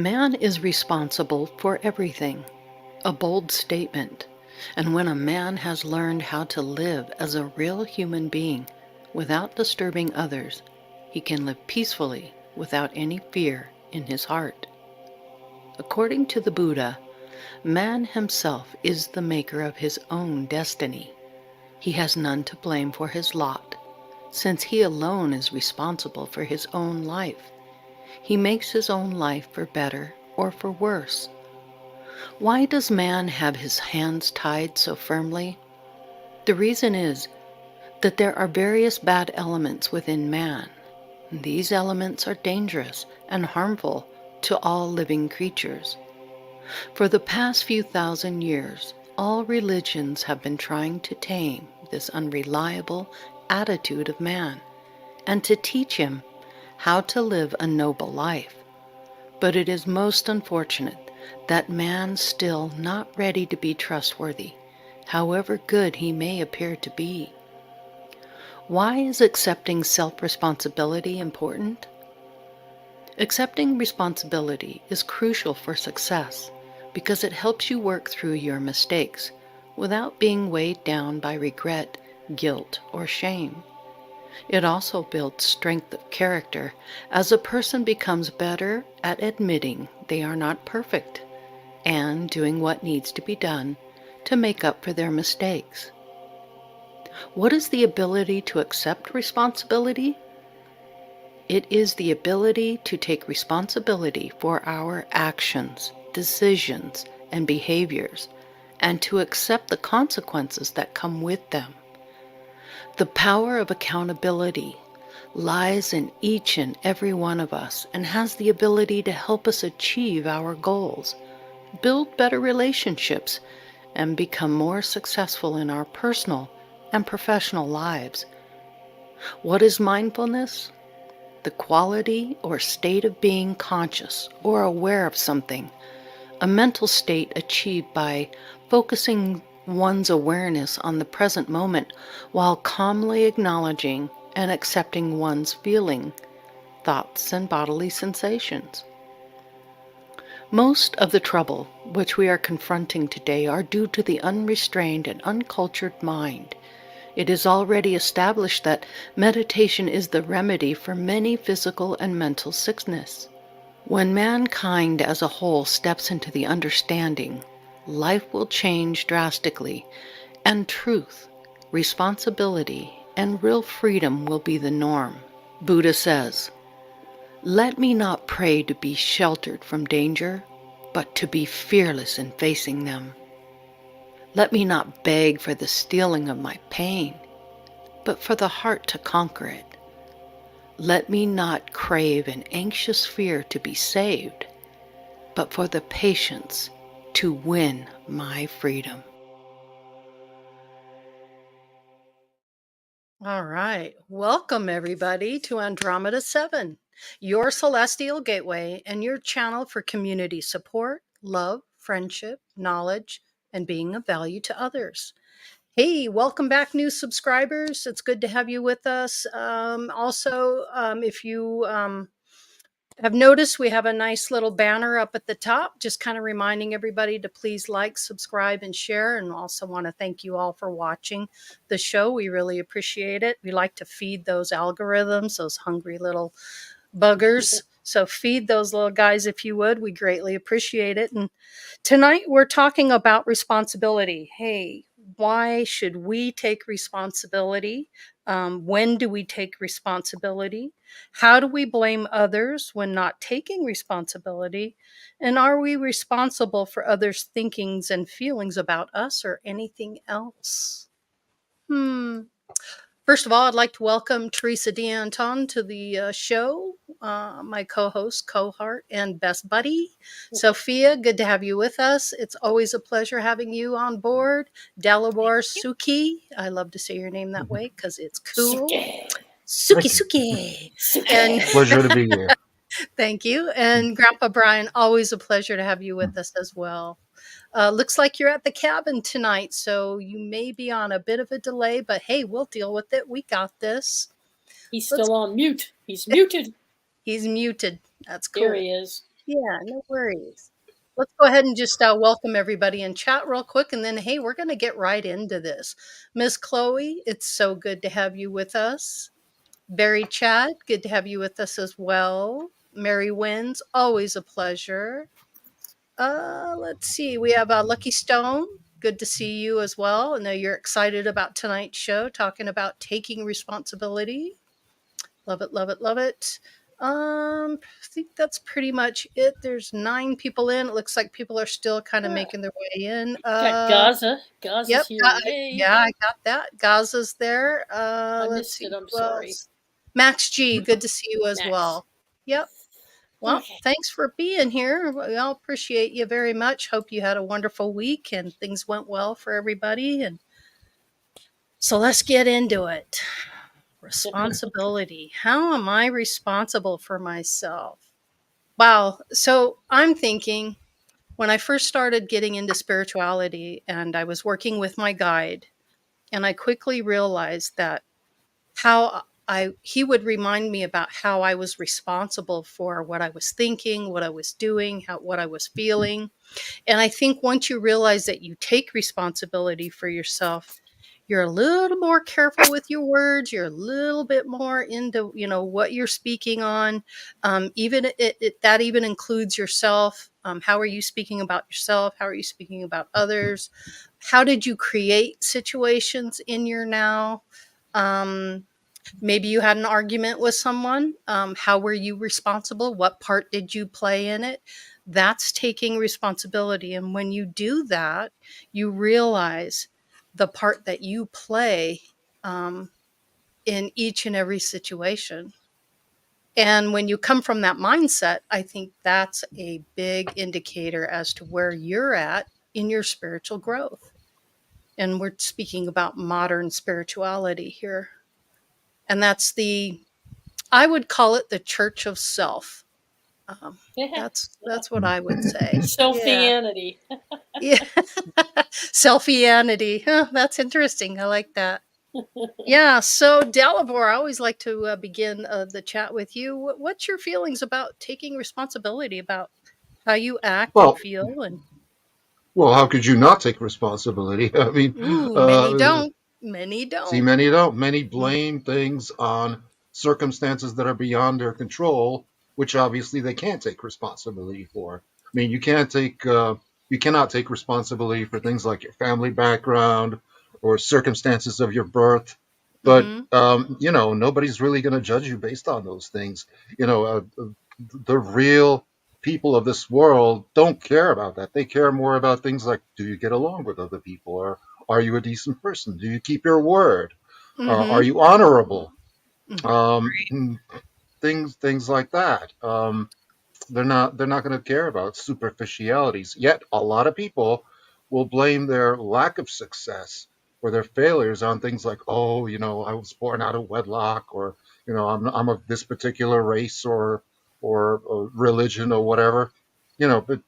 Man is responsible for everything, a bold statement. And when a man has learned how to live as a real human being without disturbing others, he can live peacefully without any fear in his heart. According to the Buddha, man himself is the maker of his own destiny. He has none to blame for his lot, since he alone is responsible for his own life. He makes his own life for better or for worse. Why does man have his hands tied so firmly? The reason is that there are various bad elements within man. These elements are dangerous and harmful to all living creatures. For the past few thousand years, all religions have been trying to tame this unreliable attitude of man and to teach him how to live a noble life. But it is most unfortunate that man's still not ready to be trustworthy, however good he may appear to be. Why is accepting self-responsibility important? Accepting responsibility is crucial for success because it helps you work through your mistakes without being weighed down by regret, guilt, or shame. It also builds strength of character as a person becomes better at admitting they are not perfect and doing what needs to be done to make up for their mistakes. What is the ability to accept responsibility? It is the ability to take responsibility for our actions, decisions, and behaviors, and to accept the consequences that come with them. The power of accountability lies in each and every one of us and has the ability to help us achieve our goals, build better relationships, and become more successful in our personal and professional lives. What is mindfulness? The quality or state of being conscious or aware of something, a mental state achieved by focusing one's awareness on the present moment while calmly acknowledging and accepting one's feeling, thoughts, and bodily sensations. Most of the trouble which we are confronting today are due to the unrestrained and uncultured mind. It is already established that meditation is the remedy for many physical and mental sickness. When mankind as a whole steps into the understanding, life will change drastically, and truth, responsibility, and real freedom will be the norm. Buddha says, "Let me not pray to be sheltered from danger, but to be fearless in facing them. Let me not beg for the stealing of my pain, but for the heart to conquer it. Let me not crave an anxious fear to be saved, but for the patience to win my freedom." All right. Welcome, everybody, to Andromeda 7, your celestial gateway and your channel for community support, love, friendship, knowledge, and being of value to others. Hey, welcome back, new subscribers. It's good to have you with us. If you have noticed, we have a nice little banner up at the top, just kind of reminding everybody to please like, subscribe, and share. And also want to thank you all for watching the show. We really appreciate it. We like to feed those algorithms, those hungry little buggers. So feed those little guys if you would. We greatly appreciate it. And tonight we're talking about responsibility. Hey, why should we take responsibility? When do we take responsibility? How do we blame others when not taking responsibility? And are we responsible for others' thinkings and feelings about us or anything else? First of all, I'd like to welcome Teresa D'Anton to the show, my co-host, cohort, and best buddy. Sophia, good to have you with us. It's always a pleasure having you on board. Delaware Suki, I love to say your name that way because it's cool. Suki. And Pleasure to be here. thank you. And Grandpa Brian, always a pleasure to have you with us as well. Looks like you're at the cabin tonight, so you may be on a bit of a delay, but hey, we'll deal with it. We got this. He's still on mute. He's muted. He's muted. That's cool. There he is. Yeah, no worries. Let's go ahead and just welcome everybody in chat real quick, and then hey, we're going to get right into this. Miss Chloe, it's so good to have you with us. Barry Chad, good to have you with us as well. Mary Wins, always a pleasure. Let's see, we have Lucky Stone. Good to see you as well. I know you're excited about tonight's show, talking about taking responsibility. Love it, love it, love it. I think that's pretty much it. There's 9 people in. It looks like people are still kind of Ah, making their way in. got Gaza. Gaza's Yep, here. Yay. yeah, I got that. Gaza's there. I Let's missed it. see I'm who sorry. else. Max G, good to see you as Max. well. Yep. Well, Okay. thanks for being here. We all appreciate you very much. Hope you had a wonderful week and things went well for everybody. And so let's get into it. Responsibility. How am I responsible for myself? Wow. So I'm thinking when I first started getting into spirituality and I was working with my guide, and I quickly realized that how he would remind me about how I was responsible for what I was thinking, what I was doing, what I was feeling. And I think once you realize that you take responsibility for yourself, you're a little more careful with your words. You're a little bit more into, what you're speaking on. Even that even includes yourself. How are you speaking about yourself? How are you speaking about others? How did you create situations in your now? Um, Maybe you had an argument with someone. How were you responsible? What part did you play in it? That's taking responsibility. And when you do that, you realize the part that you play um, in each and every situation. And when you come from that mindset, I think that's a big indicator as to where you're at in your spiritual growth. And we're speaking about modern spirituality here. And I would call it the church of self. Um, that's what I would say. Yeah, Selfianity. yeah. Selfianity. Huh, that's interesting. I like that. Yeah. So Dalivor, I always like to begin the chat with you. What's your feelings about taking responsibility about how you act and Well, feel? And how could you not take responsibility? I mean, ooh, many uh, don't. Many see, don't. many don't. Many Mm, blame things on circumstances that are beyond their control, which obviously they can't take responsibility for. I mean, you cannot take responsibility for things like your family background or circumstances of your birth. But mm-hmm. nobody's really going to judge you based on those things. The real people of this world don't care about that. They care more about things like, do you get along with other people, or are you a decent person? Do you keep your word? Are Mm-hmm. you honorable? Mm-hmm. Um, things like that. They're not going to care about superficialities. Yet a lot of people will blame their lack of success or their failures on things like, oh, I was born out of wedlock, or I'm of this particular race or religion or whatever. But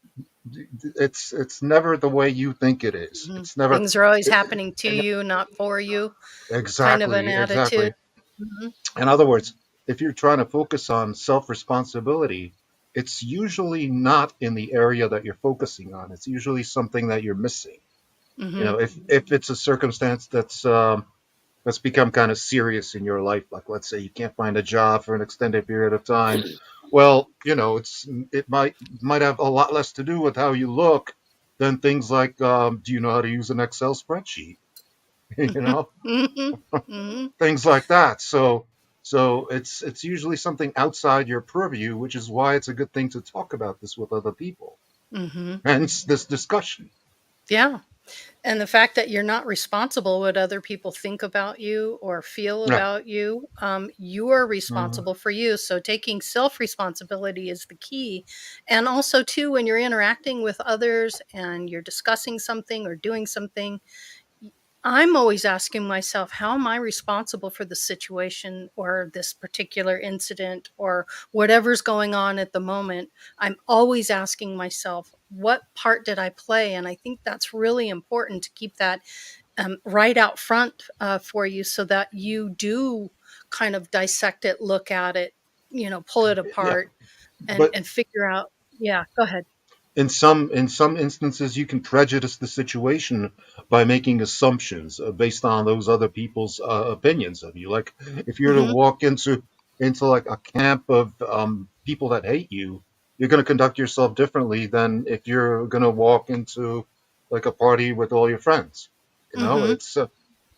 it's never the way you think it is. Mm-hmm. It's never Things are always it, happening to you, not for you. Kind of an exactly, attitude. exactly. Mhm. In other words, if you're trying to focus on self responsibility, it's usually not in the area that you're focusing on. It's usually something that you're missing. Mhm. If it's a circumstance that's become kind of serious in your life, like let's say you can't find a job for an extended period of time, well, it might have a lot less to do with how you look than things like, do you know how to use an Excel spreadsheet? you Mhm. know Mhm. Mhm. Things like that. So it's usually something outside your purview, which is why it's a good thing to talk about this with other people. Mhm. Hence this discussion. Yeah. And the fact that you're not responsible what other people think about you or feel Yeah. about you, you are Uh, responsible for you. So taking self responsibility is the key. And also, too, when you're interacting with others and you're discussing something or doing something, I'm always asking myself, how am I responsible for the situation or this particular incident or whatever's going on at the moment? I'm always asking myself, what part did I play? And I think that's really important to keep that right out front for you so that you do kind of dissect it, look at it, pull it yeah, apart and, but and figure out. Yeah, go ahead. In some instances, you can prejudice the situation by making assumptions based on those other people's opinions of you. Like if you're to Hmm. walk into like a camp of people that hate you, you're going to conduct yourself differently than if you're going to walk into like a party with all your friends. You know, Hmm. it's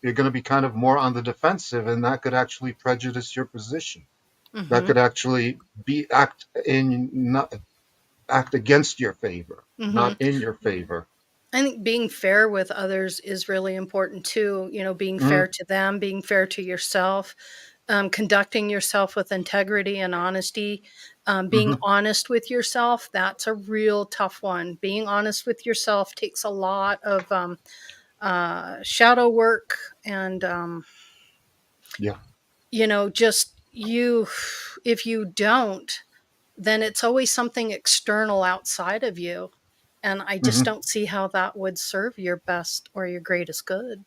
you're going to be kind of more on the defensive, and that could actually prejudice your position. That Hmm. could actually be act against your favor, Hmm. not in your favor. I think being fair with others is really important too. Being Mm-hmm, fair to them, being fair to yourself, conducting yourself with integrity and honesty, being mm-hmm, honest with yourself. That's a real tough one. Being honest with yourself takes a lot of shadow work and, yeah, just if you don't, then it's always something external outside of you. And I just mm-hmm, don't see how that would serve your best or your greatest good.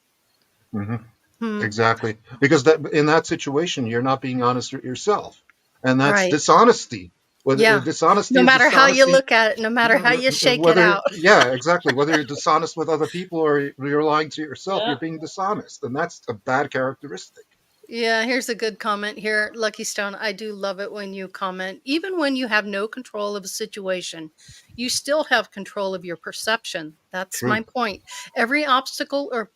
mm-hmm, Hmm. exactly. Because that in that situation, you're not being honest with yourself, and that's Right. dishonesty. Whether Yeah. dishonesty No is matter how you dishonesty, look at it, no matter how you shake it whether out. yeah, exactly. Whether you're dishonest with other people or you're lying to yourself, you're Yeah. being dishonest, and that's a bad characteristic. Yeah, here's a good comment here. Lucky Stone, I do love it when you comment. Even when you have no control of a situation, you still have control of your perception. That's True. my point. Every obstacle or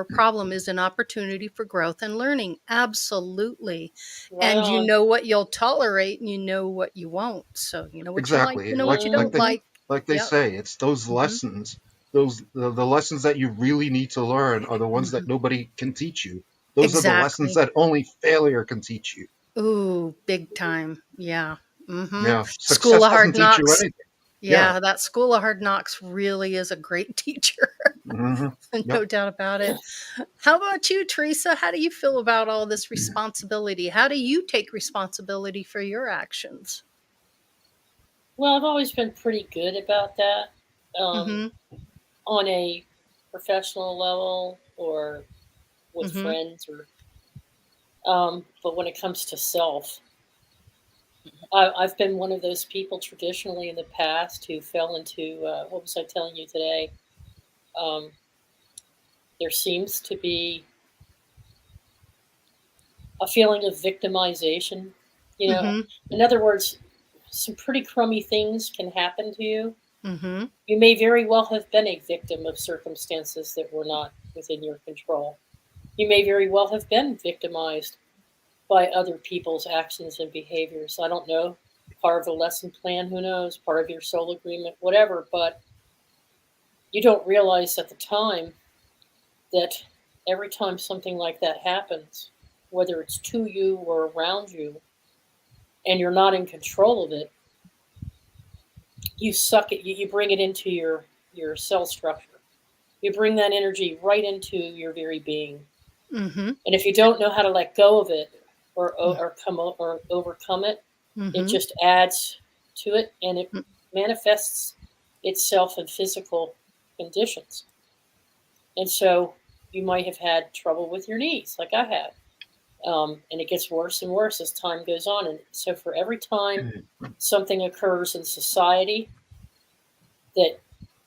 problem is an opportunity for growth and learning. Absolutely. Right And you on. know what you'll tolerate and you know what you won't. So you know what you like, Exactly. you know what you don't Hmm. like. Like they Yep. say, it's those Hmm. lessons, the lessons that you really need to learn are the ones that Hmm. nobody can teach you. Those are the lessons Exactly. that only failure can teach you. Ooh, big time. Yeah. Yeah, School success of doesn't hard teach you knocks. anything. Yeah. Yeah, that School of Hard Knocks really is a great teacher. Hmm. No Yep. doubt about it. How about you, Teresa? How do you feel about all this responsibility? How do you take responsibility for your actions? Well, I've always been pretty good about that, um, Mm-hmm. on a professional level or with Mm-hmm. friends, or but when it comes to self, I've been one of those people traditionally in the past who fell into what was I telling you today? Um, there seems to be a feeling of victimization. You know, Mm-hmm. in other words, some pretty crummy things can happen to you. Mm-hmm. You may very well have been a victim of circumstances that were not within your control. You may very well have been victimized by other people's actions and behaviors. I don't know. Part of the lesson plan, who knows? Part of your soul agreement, whatever. But you don't realize at the time that every time something like that happens, whether it's to you or around you, and you're not in control of it, you suck it. You bring it into your cell structure. You bring that energy right into your very being. Mm-hmm. And if you don't know how to let go of it or overcome it, it Mm-hmm. just adds to it, and it manifests itself in physical conditions. And so you might have had trouble with your knees, like I had. And it gets worse and worse as time goes on. And so for every time something occurs in society that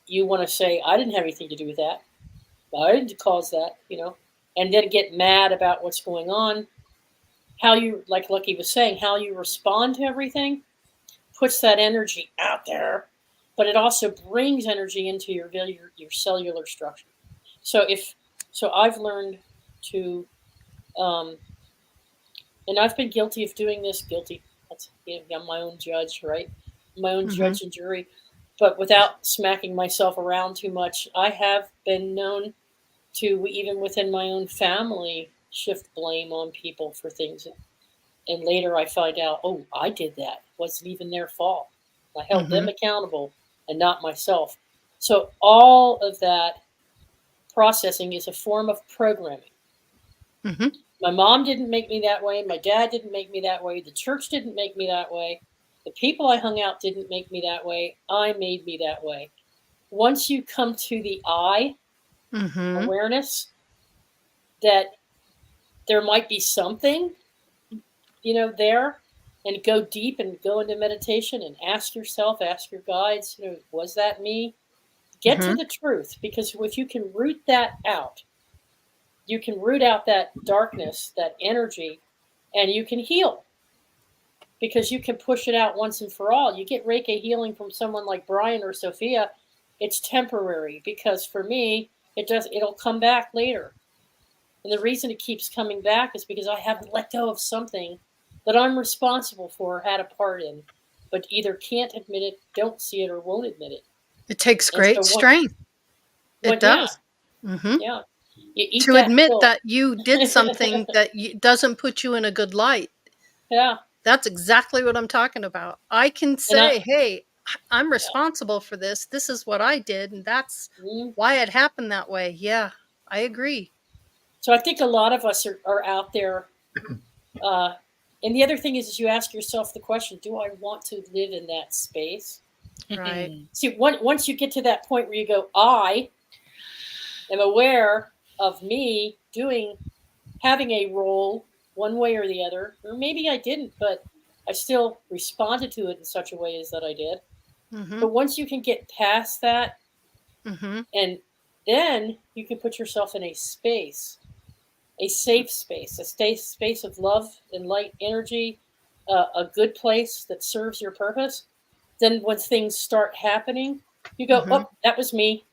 you want to say, I didn't have anything to do with that, I didn't cause that, and then get mad about what's going on, how you, like Lucky was saying, how you respond to everything puts that energy out there, but it also brings energy into your cellular structure. So if so, I've learned to, um, and I've been guilty of doing this. Guilty. That's, I'm my own judge, right? My own Mm-hmm. judge and jury. But without smacking myself around too much, I have been known to, even within my own family, shift blame on people for things. And later I find out, oh, I did that. It wasn't even their fault. I held Mm-hmm. them accountable and not myself. So all of that processing is a form of programming. Mm-hmm. My mom didn't make me that way. My dad didn't make me that way. The church didn't make me that way. The people I hung out didn't make me that way. I made me that way. Once you come to the I Mm-hmm. awareness that there might be something, there, and go deep and go into meditation and ask yourself, ask your guides, was that me? Get to Mhm. the truth, because if you can root that out, you can root out that darkness, that energy, and you can heal, because you can push it out once and for all. You get Reiki healing from someone like Brian or Sophia, it's temporary, because for me, it'll come back later. And the reason it keeps coming back is because I haven't let go of something that I'm responsible for or had a part in, but either can't admit it, don't see it, or won't admit it. It takes And so great strength. It yeah, does. Mhm. yeah, you eat To that admit pill. that you did something that doesn't put you in a good light. Yeah, That's exactly what I'm talking about. I can and say, "Hey, I'm yeah. responsible for this. This is what I did, and that's Mm. why it happened that way." Yeah, I agree. So I think a lot of us are out there. Uh, and the other thing is you ask yourself the question, do I want to live in that space? Right. See, once you get to that point where you go, I am aware of me having a role one way or the other, or maybe I didn't, but I still responded to it in such a way as that I did. Mhm. But once you can get past that, Mhm. and then you can put yourself in a space, a safe space, a space of love and light energy, a good place that serves your purpose. Then when things start happening, you go, Mhm. oh, that was me.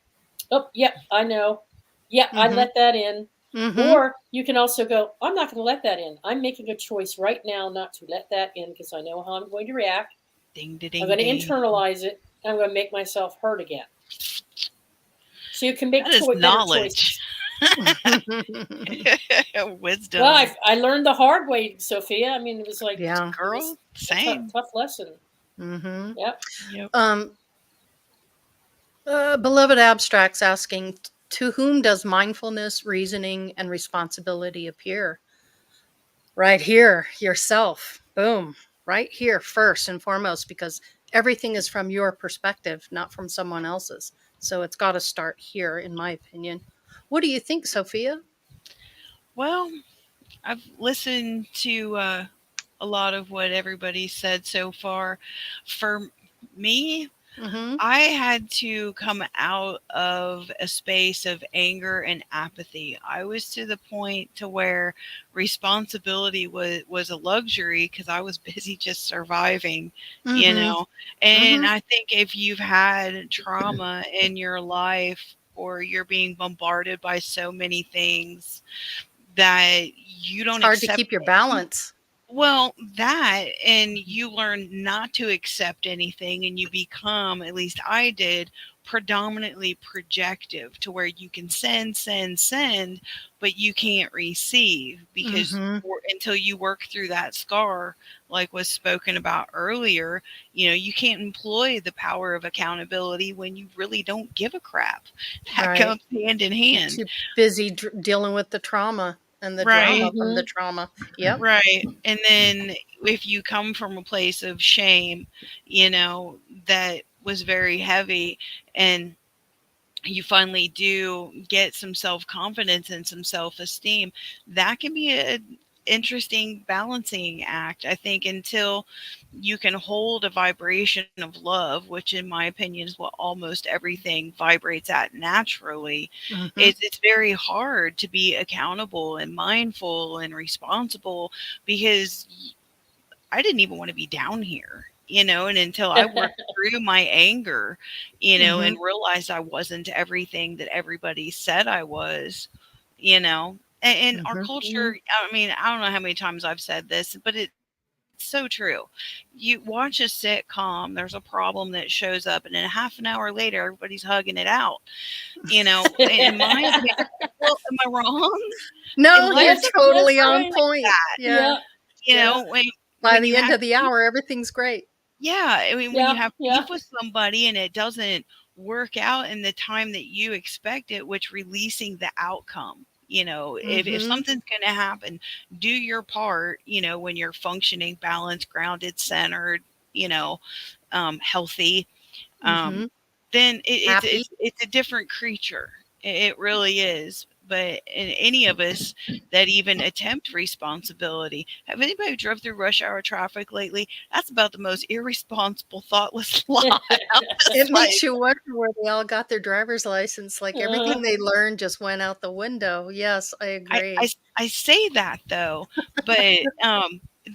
Oh, yeah, I know. Yeah, I Mhm. let that in. Mhm. Or you can also go, I'm not going to let that in. I'm making a choice right now not to let that in, because I know how I'm going to react. Ding, da, I'm ding, going to ding. internalize it, and I'm going to make myself hurt again. So you can make That is better knowledge. choices. Well, Wisdom. I learned the hard way, Sophia. I mean, it was like Yeah. it was Girl, a same. tough lesson. Mhm. Yep. Yep. Um, Beloved Abstracts asking, to whom does mindfulness, reasoning, and responsibility appear? Right here, yourself. Boom. Right here, first and foremost, because everything is from your perspective, not from someone else's. So it's got to start here, in my opinion. What do you think, Sophia? Well, I've listened to a lot of what everybody said so far. For me, Mm-hmm. I had to come out of a space of anger and apathy. I was to the point to where responsibility was a luxury because I was busy just surviving, you Mm-hmm. know. And Mm-hmm. I think if you've had trauma in your life or you're being bombarded by so many things that you It's don't hard to accept. keep your balance. Well, that, and you learn not to accept anything, and you become, at least I did, predominantly projective to where you can send, but you can't receive because Mm-hmm. until you work through that scar, like was spoken about earlier, you can't employ the power of accountability when you really don't give a crap. That Right. comes hand in You're hand. too busy dealing with the trauma and the Right. drama from the Mm-hmm. trauma. Yep. Right. And then if you come from a place of shame, that was very heavy, and you finally do get some self-confidence and some self-esteem, that can be a interesting balancing act, I think, until you can hold a vibration of love, which in my opinion is what almost everything vibrates at naturally. Mm-hmm. It's very hard to be accountable and mindful and responsible because I didn't even want to be down here, and until I worked through my anger, Mm-hmm. and realized I wasn't everything that everybody said I was, and our Mm-hmm. culture, I mean, I don't know how many times I've said this, but it's so true. You watch a sitcom, there's a problem that shows up, and then a half an hour later, everybody's hugging it out. In my opinion, well, am I wrong? In No, life, you're Yes, it's that's totally on right. like point. that. Yeah. Yeah, You yeah, know, when By when the you end have of the hour, everything's great. yeah, I mean, when you yeah, have yeah. beef with somebody and it doesn't work out in the time that you expect it, which releasing the outcome. If Mm-hmm. something's going to happen, do your part, when you're functioning, balanced, grounded, centered, healthy, Mm-hmm. um, then Happy. it's a different creature. It really is. but in any of us that even attempt responsibility, have anybody drove through rush hour traffic lately? That's about the most irresponsible, thoughtless lot out It this makes life. you wonder where they all got their driver's license. Like everything they learned just went out the window. Yes, I agree. I say that though, but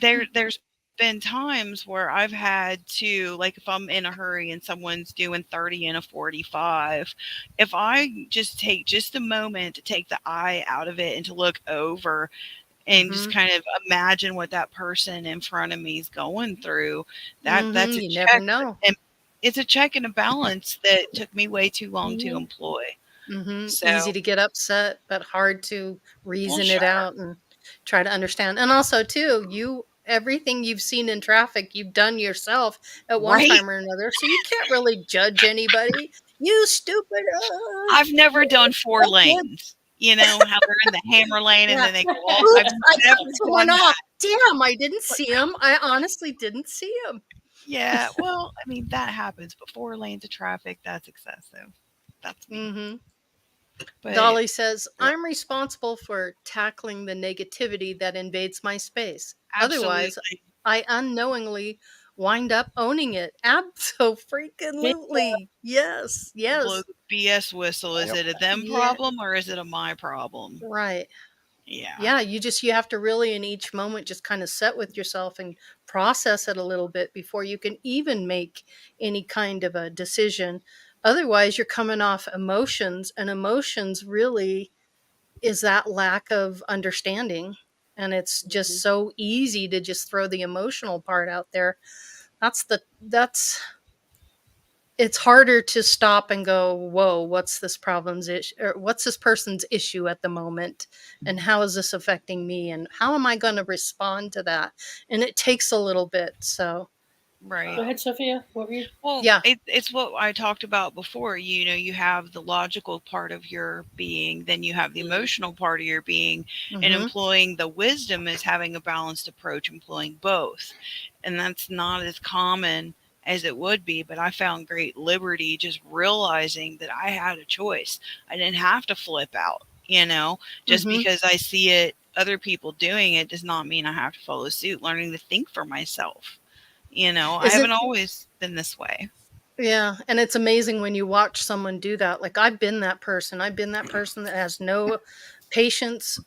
there's been times where I've had to, like, if I'm in a hurry and someone's doing 30 in a 45, if I just take just a moment to take the eye out of it and to look over and just Mhm. kind of imagine what that person in front of me is going through, that's a You never check, know. and it's a check and a balance that took me way too long to Mhm. employ. Easy So, to get upset, but hard to well, reason it sure, out and try to understand. And also, too, everything you've seen in traffic, you've done yourself at one right? time or another. So you can't really judge anybody. You stupid. I've never done 4 Oh, good. lanes. You know how they're in the hammer lane and Yeah. then they go off? I've Oops, I cut never someone done that. off. Damn, I didn't see him. I honestly didn't see him. Yeah, well, I mean, that happens, but 4 lanes of traffic, that's excessive. That's me. Hmm But Dolly says, Yeah. I'm responsible for tackling the negativity that invades my space. Otherwise, absolutely. I unknowingly wind up owning it. Abso-freaking-lutely. Yes, Blow yes. the BS whistle. Is Yep. it a them Yeah, problem or is it a my problem? right. Yeah. Yeah, you have to really in each moment just kind of sit with yourself and process it a little bit before you can even make any kind of a decision. Otherwise, you're coming off emotions, and emotions really is that lack of understanding. And it's just Mhm. so easy to just throw the emotional part out there. That's it's harder to stop and go, whoa, what's this problem's issue, or what's this person's issue at the moment, and how is this affecting me, and how am I going to respond to that? And it takes a little bit. So Right. Go um, ahead, Sophia. What were you? Well, yeah. it's what I talked about before. You know, you have the logical part of your being, then you have the Mhm. emotional part of your being, and Hmm employing the wisdom is having a balanced approach, employing both. And that's not as common as it would be, but I found great liberty just realizing that I had a choice. I didn't have to flip out, you know, just hmm because I see it, other people doing it does not mean I have to follow suit, learning to think for myself. You know, I is haven't it always been this way. Yeah, and it's amazing when you watch someone do that. Like I've been that person. I've been that person that has no patience,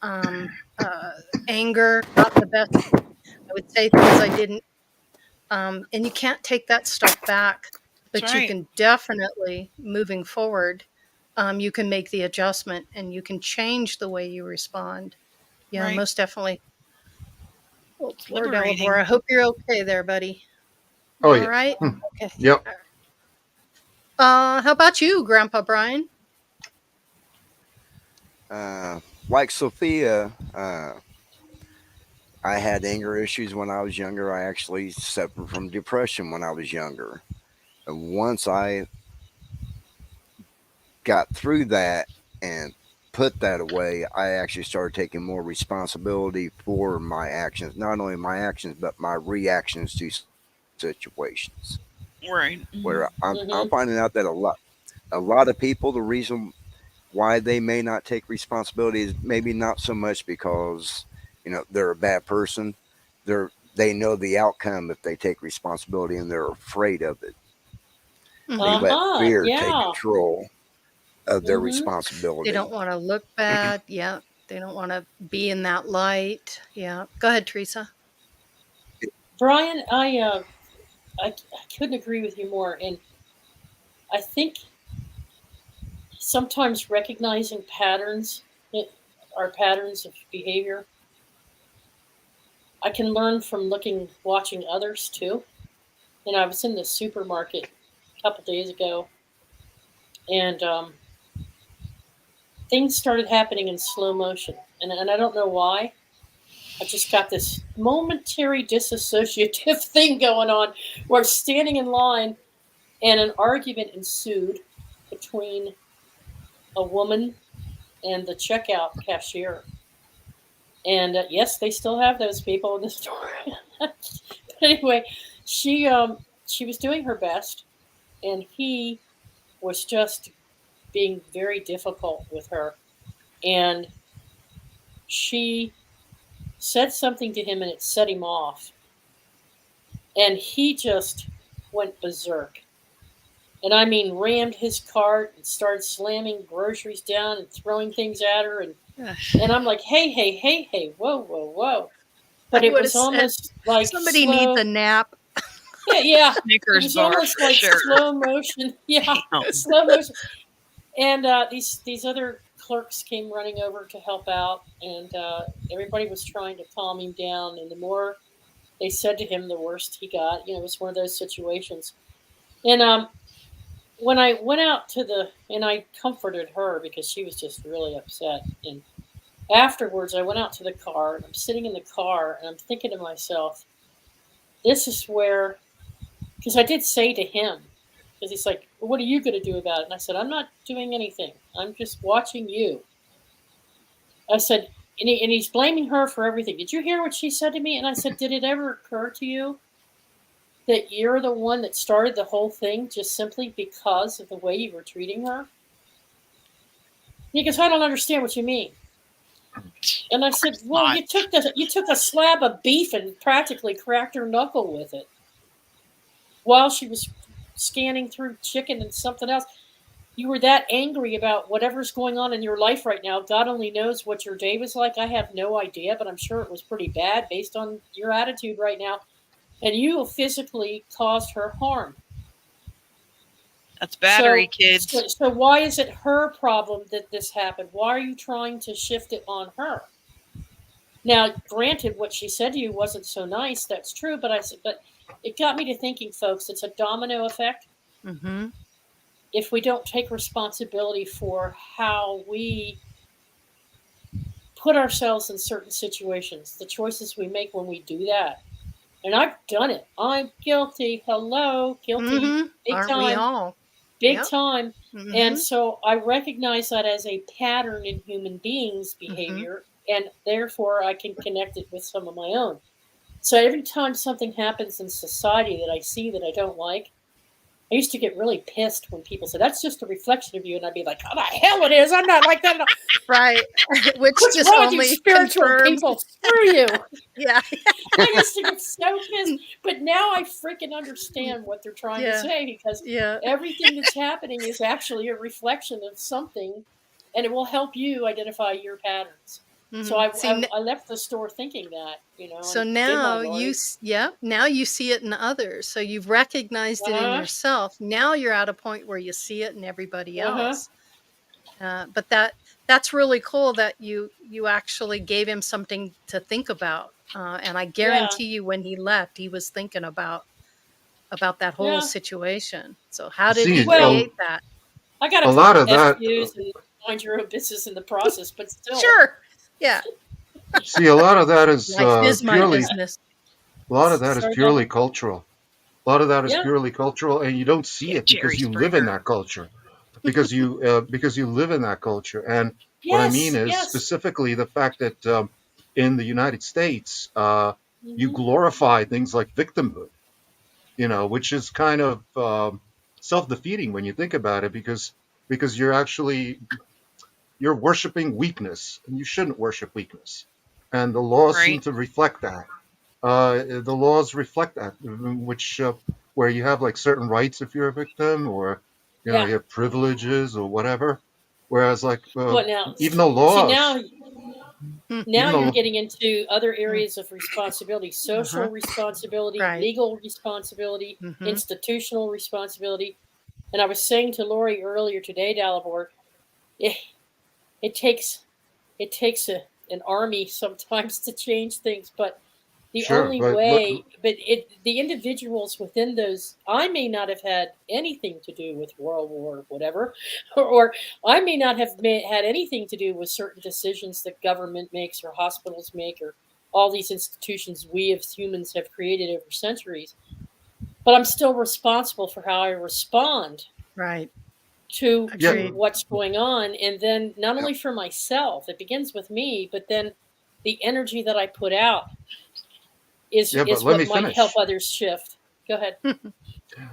anger, not the best. I would say things I didn't, and you can't take that stuff back, That's but you right. can definitely, moving forward, you can make the adjustment and you can change the way you respond. Yeah, Right. most definitely. Oh, It's poor Delabore. liberating. I hope you're okay there, buddy. You Oh all yeah. right? Okay. Yep. How about you, Grandpa Brian? Like Sophia, I had anger issues when I was younger. I actually suffered from depression when I was younger. And once I got through that and put that away, I actually started taking more responsibility for my actions, not only my actions, but my reactions to situations. Right. Where I'm Mhm. finding out that a lot of people, the reason why they may not take responsibility is maybe not so much because they're a bad person. They know the outcome if they take responsibility and they're afraid of it. They Hmm let fear take Yeah. control of their Mhm. They responsibility. don't wanna look bad, yeah, they don't wanna be in that light, yeah. Go ahead, Teresa. Brian, I couldn't agree with you more. And I think sometimes recognizing patterns, our patterns of behavior, I can learn from watching others too. And I was in the supermarket a couple days ago, and things started happening in slow motion, and I don't know why. I just got this momentary disassociative thing going on where I'm standing in line and an argument ensued between a woman and the checkout cashier. And yes, they still have those people in the store. But anyway, she was doing her best, and he was just being very difficult with her. and she said something to him and it set him off. And he just went berserk. And I mean, rammed his cart and started slamming groceries down and throwing things at her. And I'm like, hey, whoa, whoa, whoa. But I it would have was said, almost like somebody needs slow. a nap. Yeah. It Snickers was bar almost for like sure. slow motion. Yeah, Damn. slow motion. And these other clerks came running over to help out, and everybody was trying to calm him down. And the more they said to him, the worse he got. You know, it was one of those situations. And when I went out and I comforted her because she was just really upset. And afterwards, I went out to the car, and I'm sitting in the car, and I'm thinking to myself, this is where, because I did say to him, because he's like, well, what are you going to do about it? And I said, I'm not doing anything. I'm just watching you. I said, and he's blaming her for everything. Did you hear what she said to me? And I said, did it ever occur to you that you're the one that started the whole thing just simply because of the way you were treating her? He goes, I don't understand what you mean. And I said, well, not. you took a slab of beef and practically cracked her knuckle with it while she was scanning through chicken and something else. You were that angry about whatever's going on in your life right now. God only knows what your day was like. I have no idea, but I'm sure it was pretty bad based on your attitude right now. And you physically caused her harm. That's battery, kids. So why is it her problem that this happened? Why are you trying to shift it on her? Now, granted, what she said to you wasn't so nice. That's true, but it got me to thinking, folks. It's a domino effect. Mm-hmm. If we don't take responsibility for how we put ourselves in certain situations, the choices we make when we do that. And I've done it. I'm guilty. Hello, guilty. Mm-hmm. Big Aren't time. we all? Big Yep. time. Mm-hmm. And so I recognize that as a pattern in human beings' behavior, and therefore I can connect it with some of my own. So every time something happens in society that I see that I don't like, I used to get really pissed when people said, that's just a reflection of you. And I'd be like, oh, the hell it is. I'm not like that. Right. Which What's just wrong with you only spiritual confirms. people? Screw you. Yeah. I used to get so pissed. But now I freaking understand what they're trying to say, because Yeah. everything that's happening is actually a reflection of something, and it will help you identify your patterns. Mm-hmm. So See, I left the store thinking that, you know. so and now didn't I, Lori? now you see it in others. So you've recognized it in yourself. Now you're at a point where you see it in everybody else. But that's really cool that you actually gave him something to think about. And I guarantee you, when he left, he was thinking about that whole situation. So how did See, he create that? I got a a lot couple of that. FUs and mind your own business in the process, but still. Sure. Yeah. See, a lot of that is Life is my purely. business. A lot of that is Sorry, purely Devin? cultural. A lot of that is Yeah. purely cultural, and you don't see it because Jerry's you live in Springer. that culture. Because you live in that culture. And what I mean is specifically the fact that in the United States you glorify things like victimhood, you know, which is kind of self-defeating when you think about it, because you're worshiping weakness, and you shouldn't worship weakness. And the laws seem Right. to reflect that. The laws reflect that, which where you have like certain rights if you're a victim, or you know, you have privileges or whatever. Whereas like Well, now, even though see, laws, now even you're though getting into other areas of responsibility: social responsibility, Right. legal responsibility, Mhm. institutional responsibility. And I was saying to Lori earlier today, Dalibor, it takes an army sometimes to change things, but the sure, only but way, the individuals within those, I may not have had anything to do with World War, whatever, or I may not have had anything to do with certain decisions that government makes or hospitals make or all these institutions we as humans have created over centuries. But I'm still responsible for how I respond Right. to Agreed. what's going on. And then not yeah, only for myself, it begins with me, but then the energy that I put out yeah, but is let me what might help finish. others shift. Go ahead.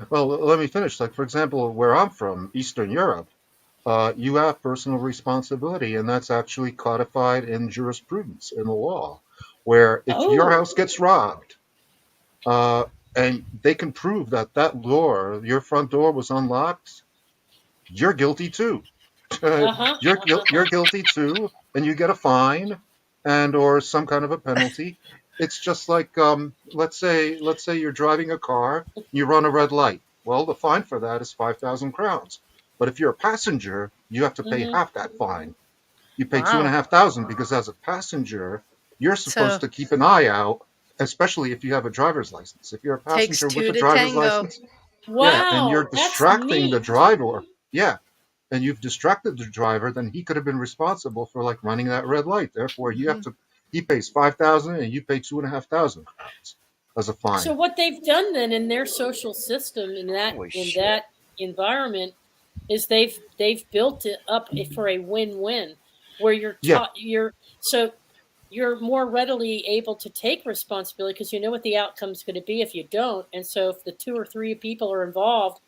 Well, let me finish. Like for example, where I'm from, Eastern Europe, you have personal responsibility, and that's actually codified in jurisprudence in the law, where if your Oh. house gets robbed, uh, and they can prove that that door, your front door, was unlocked, you're guilty too. Uh-huh. You're guilty too, and you get a fine and or some kind of a penalty. It's just like let's say you're driving a car, you run a red light. Well, the fine for that is 5,000 crowns. But if you're a passenger, you have to pay Mm-hmm. half that fine. You pay two and a Wow. half thousand because as a passenger, you're supposed So to keep an eye out, especially if you have a driver's license. If you're a takes passenger with two a to driver's tango. license, yeah, and you're Wow, that's distracting the neat. driver, yeah, and you've distracted the driver, then he could have been responsible for like running that red light. Therefore, you have Hmm. to. He pays 5,000, and you pay 2,500 crowns as a So fine. what they've done then in their social system Holy in shit. that environment is they've built it up for a win-win where you're Yeah, taught so you're more readily able to take responsibility because you know what the outcome's going to be if you don't. And so if the two or three people are involved,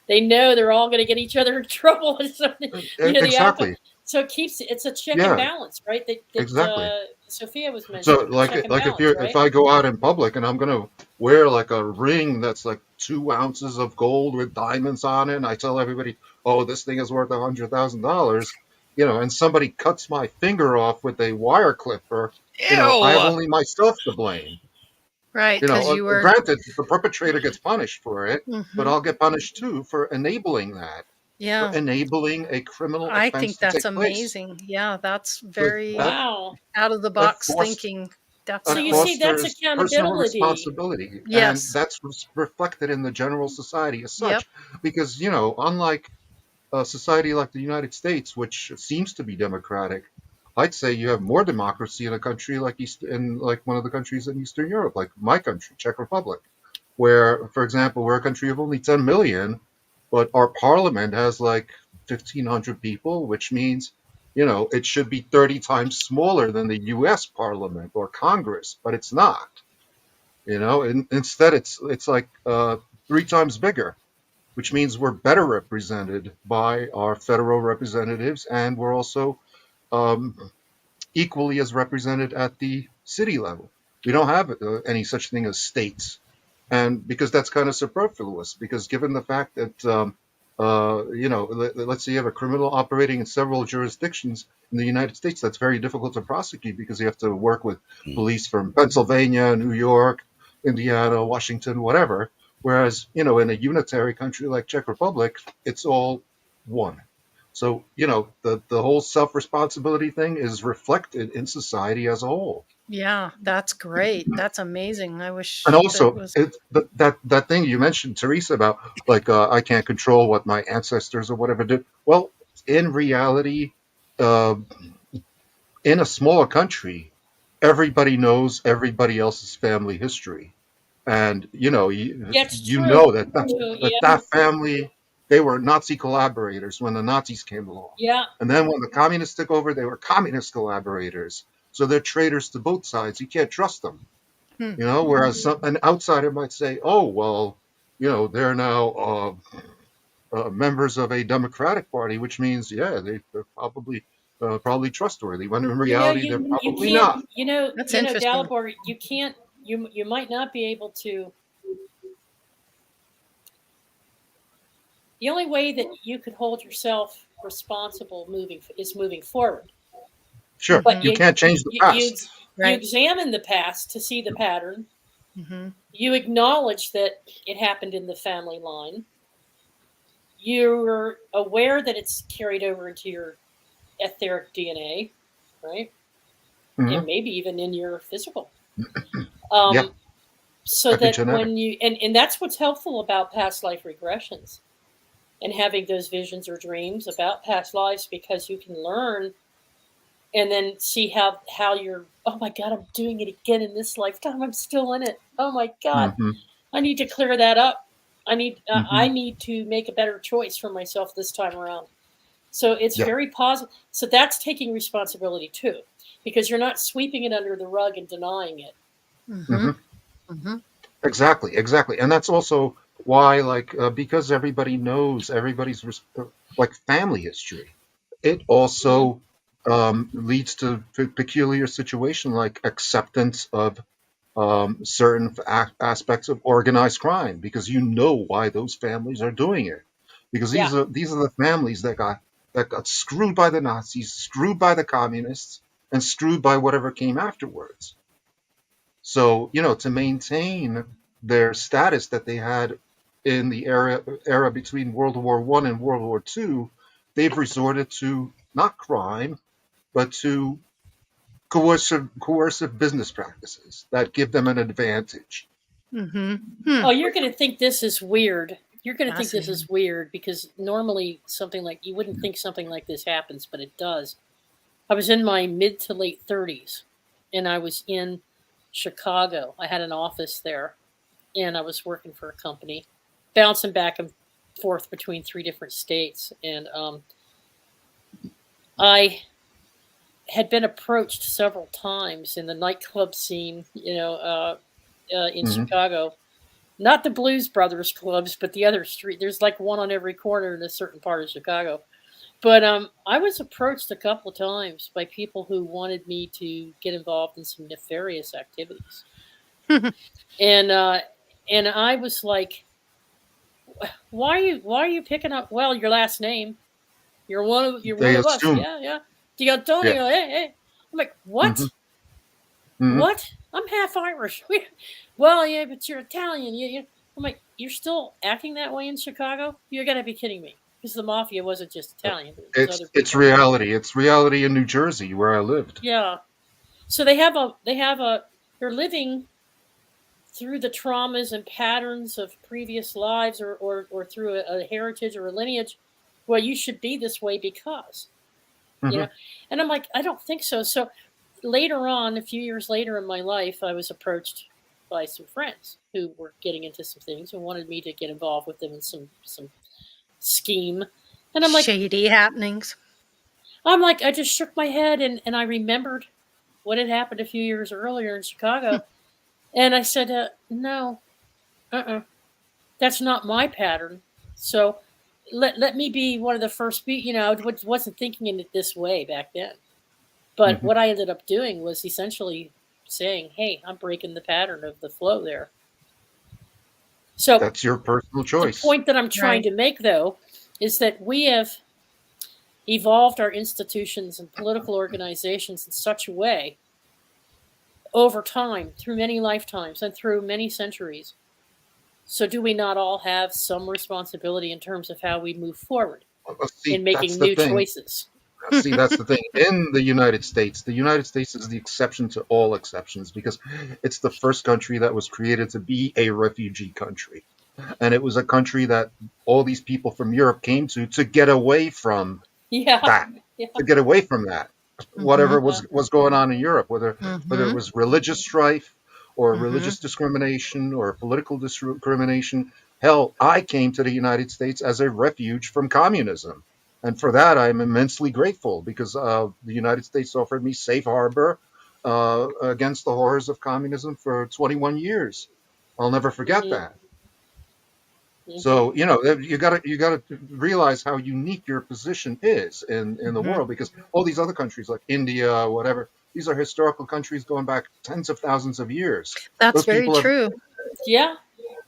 they know they're all going to get each other in trouble. And so, the outcome. exactly. So it's a check and Yeah, balance, right? That exactly. Sophia was So mentioning, a like check and like balance, if right? I go out in public and I'm gonna wear like a ring that's like 2 ounces of gold with diamonds on it, and I tell everybody, oh, this thing is worth $100,000, and somebody cuts my finger off with a wire clipper, I have Ew. only myself to blame. Right, because you were. Granted, the perpetrator gets punished for it, but Hmm. I'll get punished too for enabling that, for Yeah, enabling a criminal I offense think to that's take place. amazing. Yeah, that's So very Wow. out of the that box fosters thinking. So that you Definitely. see, that's fosters personal accountability. responsibility, and Yes. that's reflected in the general society as Yep. such. Because unlike a society like the United States, which seems to be democratic, I'd say you have more democracy in a country like in like one of the countries in Eastern Europe, like my country, Czech Republic, where, for example, we're a country of only 10 million, but our parliament has like 1,500 people, which means, it should be 30 times smaller than the US parliament or Congress, but it's not. Instead, it's like 3 times bigger, which means we're better represented by our federal representatives, and we're also um, equally as represented at the city level. We don't have any such thing as states, and because that's kind of superfluous. Because given the fact that let's say you have a criminal operating in several jurisdictions in the United States, that's very difficult to prosecute because you have to work with police from Pennsylvania, New York, Indiana, Washington, whatever. Whereas in a unitary country like Czech Republic, it's all one. So, the whole self responsibility thing is reflected in society as a whole. Yeah, that's great. That's amazing. I And wish that also, was. that thing you mentioned, Teresa, about like I can't control what my ancestors or whatever did. Well, in reality, uh, in a smaller country, everybody knows everybody else's family history, and That's you true. know that Yeah. that family, they were Nazi collaborators when the Nazis came along, Yeah. and then when the communists took over, they were communist collaborators. So they're traitors to both sides. You can't trust them. Hmm. Whereas an outsider might say, "Oh, well, they're now members of a Democratic Party, which means, yeah, they're probably trustworthy." When in reality, they're You probably can't. not. That's interesting. Dalibor. You can't. You might not be able to. The only way that you could hold yourself responsible moving forward. Sure, But Hmm. you can't change the you past. you Right. examine the past to see the pattern. Hmm. You acknowledge that it happened in the family line. You're aware that it's carried over into your etheric DNA, right? Hmm. And maybe even in your physical. Yeah, Um, so that epigenetic. when and that's what's helpful about past life regressions and having those visions or dreams about past lives, because you can learn and then see how you're, oh my god, I'm doing it again in this lifetime, I'm still in it, oh my god, Hmm. I need to clear that up. Hmm. I need to make a better choice for myself this time around. So it's Yeah. very positive. So that's taking responsibility too, because you're not sweeping it under the rug and denying it. Hmm. Hmm. Hmm. Exactly, exactly, and that's also why, like, because everybody knows like family history. It also leads to peculiar situation like acceptance of certain aspects of organized crime because you know why those families are doing it, because Yeah. these are the families that got screwed by the Nazis, screwed by the communists, and screwed by whatever came afterwards. So, to maintain their status that they had in the era between World War I and World War II, they've resorted to not crime, but to coercive business practices that give them an advantage. Mm-hmm. Oh, you're going to think this is weird. You're going to think this Fascinating. is weird because normally something like you wouldn't think something like this happens, but it does. I was in my mid to late 30s and I was in Chicago. I had an office there and I was working for a company, bouncing back and forth between three different states. And I had been approached several times in the nightclub scene, in Hmm. Chicago. Not the Blues Brothers clubs, but the other street. There's like one on every corner in a certain part of Chicago. But I was approached a couple of times by people who wanted me to get involved in some nefarious activities, and I was like, why are you picking up? Well, your last name. You're one They of us. assume, Yeah, yeah. Diantoni. yeah. Hey, hey. I'm like, Hmm. what? Hmm. What? I'm half Irish. Well, yeah, but you're Italian. I'm like, you're still acting that way in Chicago? You're gonna be kidding me. Because the mafia wasn't just Italian; it was other It's people. reality. It's reality in New Jersey where I lived. Yeah. So they're living through the traumas and patterns of previous lives, or through a heritage or a lineage. Well, you should be this way because you Hmm. know. And I'm like, I don't think so. So later on, a few years later in my life, I was approached by some friends who were getting into some things and wanted me to get involved with them in some scheme. And Shady happenings. I just shook my head and I remembered what had happened a few years earlier in Chicago. And I said, no, that's not my pattern. So let me be one of the first, I wasn't thinking in it this way back then. But Hmm. what I ended up doing was essentially saying, hey, I'm breaking the pattern of the flow there. So That's your personal the choice. point that I'm trying Right. to make, though, is that we have evolved our institutions and political organizations in such a way over time, through many lifetimes and through many centuries. So, do we not all have some responsibility in terms of how we move forward See, in that's making the new thing. choices? See, that's the thing. In the United States is the exception to all exceptions because it's the first country that was created to be a refugee country. And it was a country that all these people from Europe came to get away from Yeah, that, yeah, to get away from that. Mm-hmm. Whatever yeah. was going on in Europe, whether it Mm-hmm. was religious strife or Mm-hmm. religious discrimination or political discrimination. Hell, I came to the United States as a refuge from communism. And for that, I'm immensely grateful because the United States offered me safe harbor against the horrors of communism for 21 years. I'll never forget Hmm. that. Hmm. So you gotta realize how unique your position is in the Mm-hmm. world because all these other countries like India, whatever, these are historical countries going back tens of thousands of years. That's Those very people have, true. Yeah,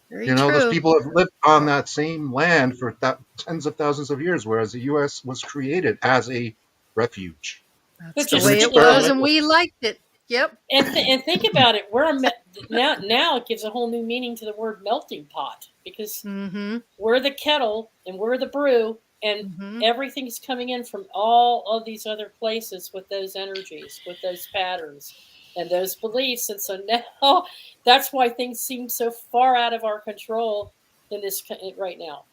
Very those true. people have lived on that same land for tens of thousands of years, whereas the U.S. was created as a refuge, That's which the as an is, way it was, and experimental. we liked it. Yep. and think about it. Now it gives a whole new meaning to the word melting pot because Mm-hmm. we're the kettle and we're the brew, and Mm-hmm. everything's coming in from all of these other places with those energies, with those patterns, and those beliefs. And so now that's why things seem so far out of our control in right now,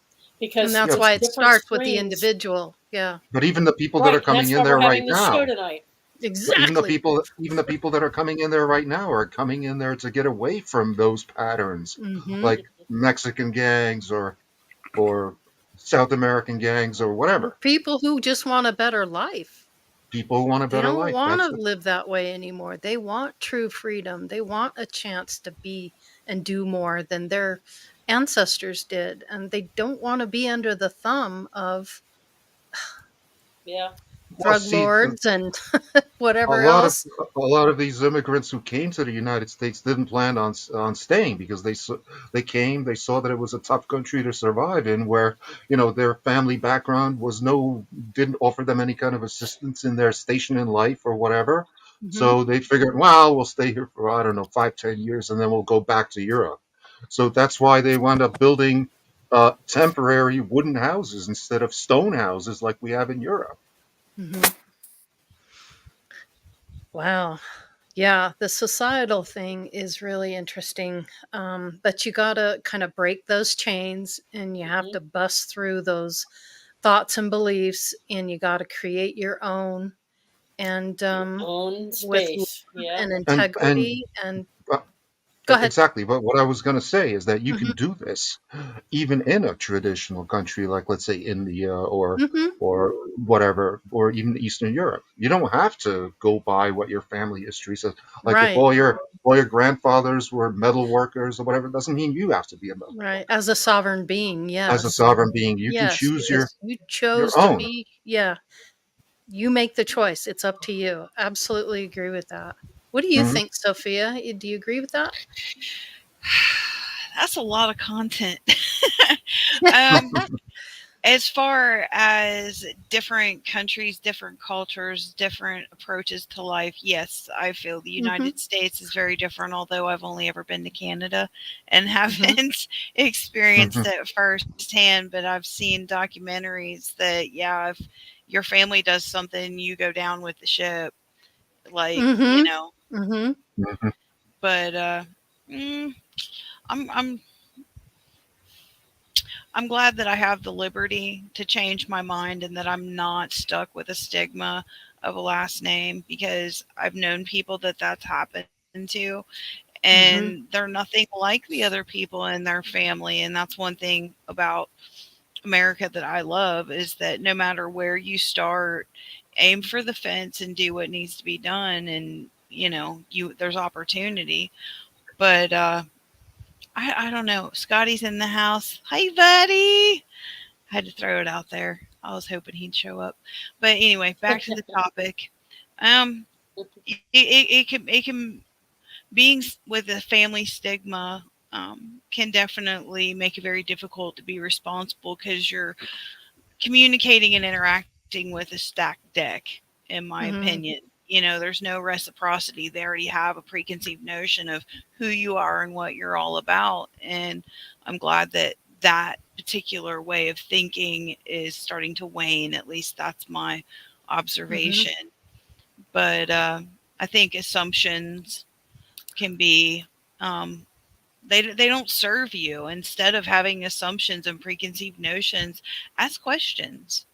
And because that's Yeah, it's why it different starts with the strains. individual. Yeah. but even the people that are Right. And coming that's in why we're there right having this show now, tonight. Exactly. even the people that are coming in there right now are coming in there to get away from those patterns, Mm-hmm. like Mexican gangs or South American gangs or Or whatever. people who just want a better life. People who want a They better don't life. want That's to live that way anymore. They want true freedom. They want a chance to be and do more than their ancestors did. And they don't want to be under the thumb of Yeah. Well, drug see, lords and a whatever lot of else. these immigrants who came to the United States didn't plan on staying because they came, they saw that it was a tough country to survive in, where their family background was no didn't offer them any kind of assistance in their station in life or whatever. Hmm. So they figured, well, we'll stay here for, I don't know, 5-10 years, and then we'll go back to Europe. So that's why they wound up building temporary wooden houses instead of stone houses like we have in Europe. Hmm. Wow. Yeah, the societal thing is really interesting. But you got to kind of break those chains and you have Hmm. to bust through those thoughts and beliefs and you got to create your own and Your own with love space. Yeah. and And integrity. And uh, go ahead. exactly. But what I was going to say is that you can Hmm. do this even in a traditional country like, let's say, India Hmm. or whatever, or even Eastern Europe. You don't have to go by what your family history says. Like if Right, all your grandfathers were metal workers or whatever, it doesn't mean you have to be a metal right. worker. As a sovereign being, As a yes. sovereign being, you can Yes, choose because you chose your to own. be, yeah, you make the choice. It's up to you. Absolutely agree with that. What do you Mhm. think, Sophia? Do you agree with that? That's a lot of content. um, as far as different countries, different cultures, different approaches to life, yes, I feel the Mhm, United States is very different, although I've only ever been to Canada and mhm, haven't experienced Mhm. it firsthand. But I've seen documentaries that, yeah, if your family does something, you go down with the ship. Like, mhm, mhm, Mhm. but mm, I'm I'm glad that I have the liberty to change my mind and that I'm not stuck with a stigma of a last name, because I've known people that that's happened to, mhm, and they're nothing like the other people in their family. And that's one thing about America that I love, is that no matter where you start, aim for the fence and do what needs to be done. And there's opportunity. But I don't know. Scotty's in the house. Hi, buddy. Had to throw it out there. I was hoping he'd show up. But anyway, back to the topic. Um, it can being with a family stigma can definitely make it very difficult to be responsible, because you're communicating and interacting with a stacked deck, in my mhm, opinion. There's no reciprocity. They already have a preconceived notion of who you are and what you're all about. And I'm glad that that particular way of thinking is starting to wane. At least that's my mhm, observation. But I think assumptions can be um, they don't serve you. Instead of having assumptions and preconceived notions, ask questions.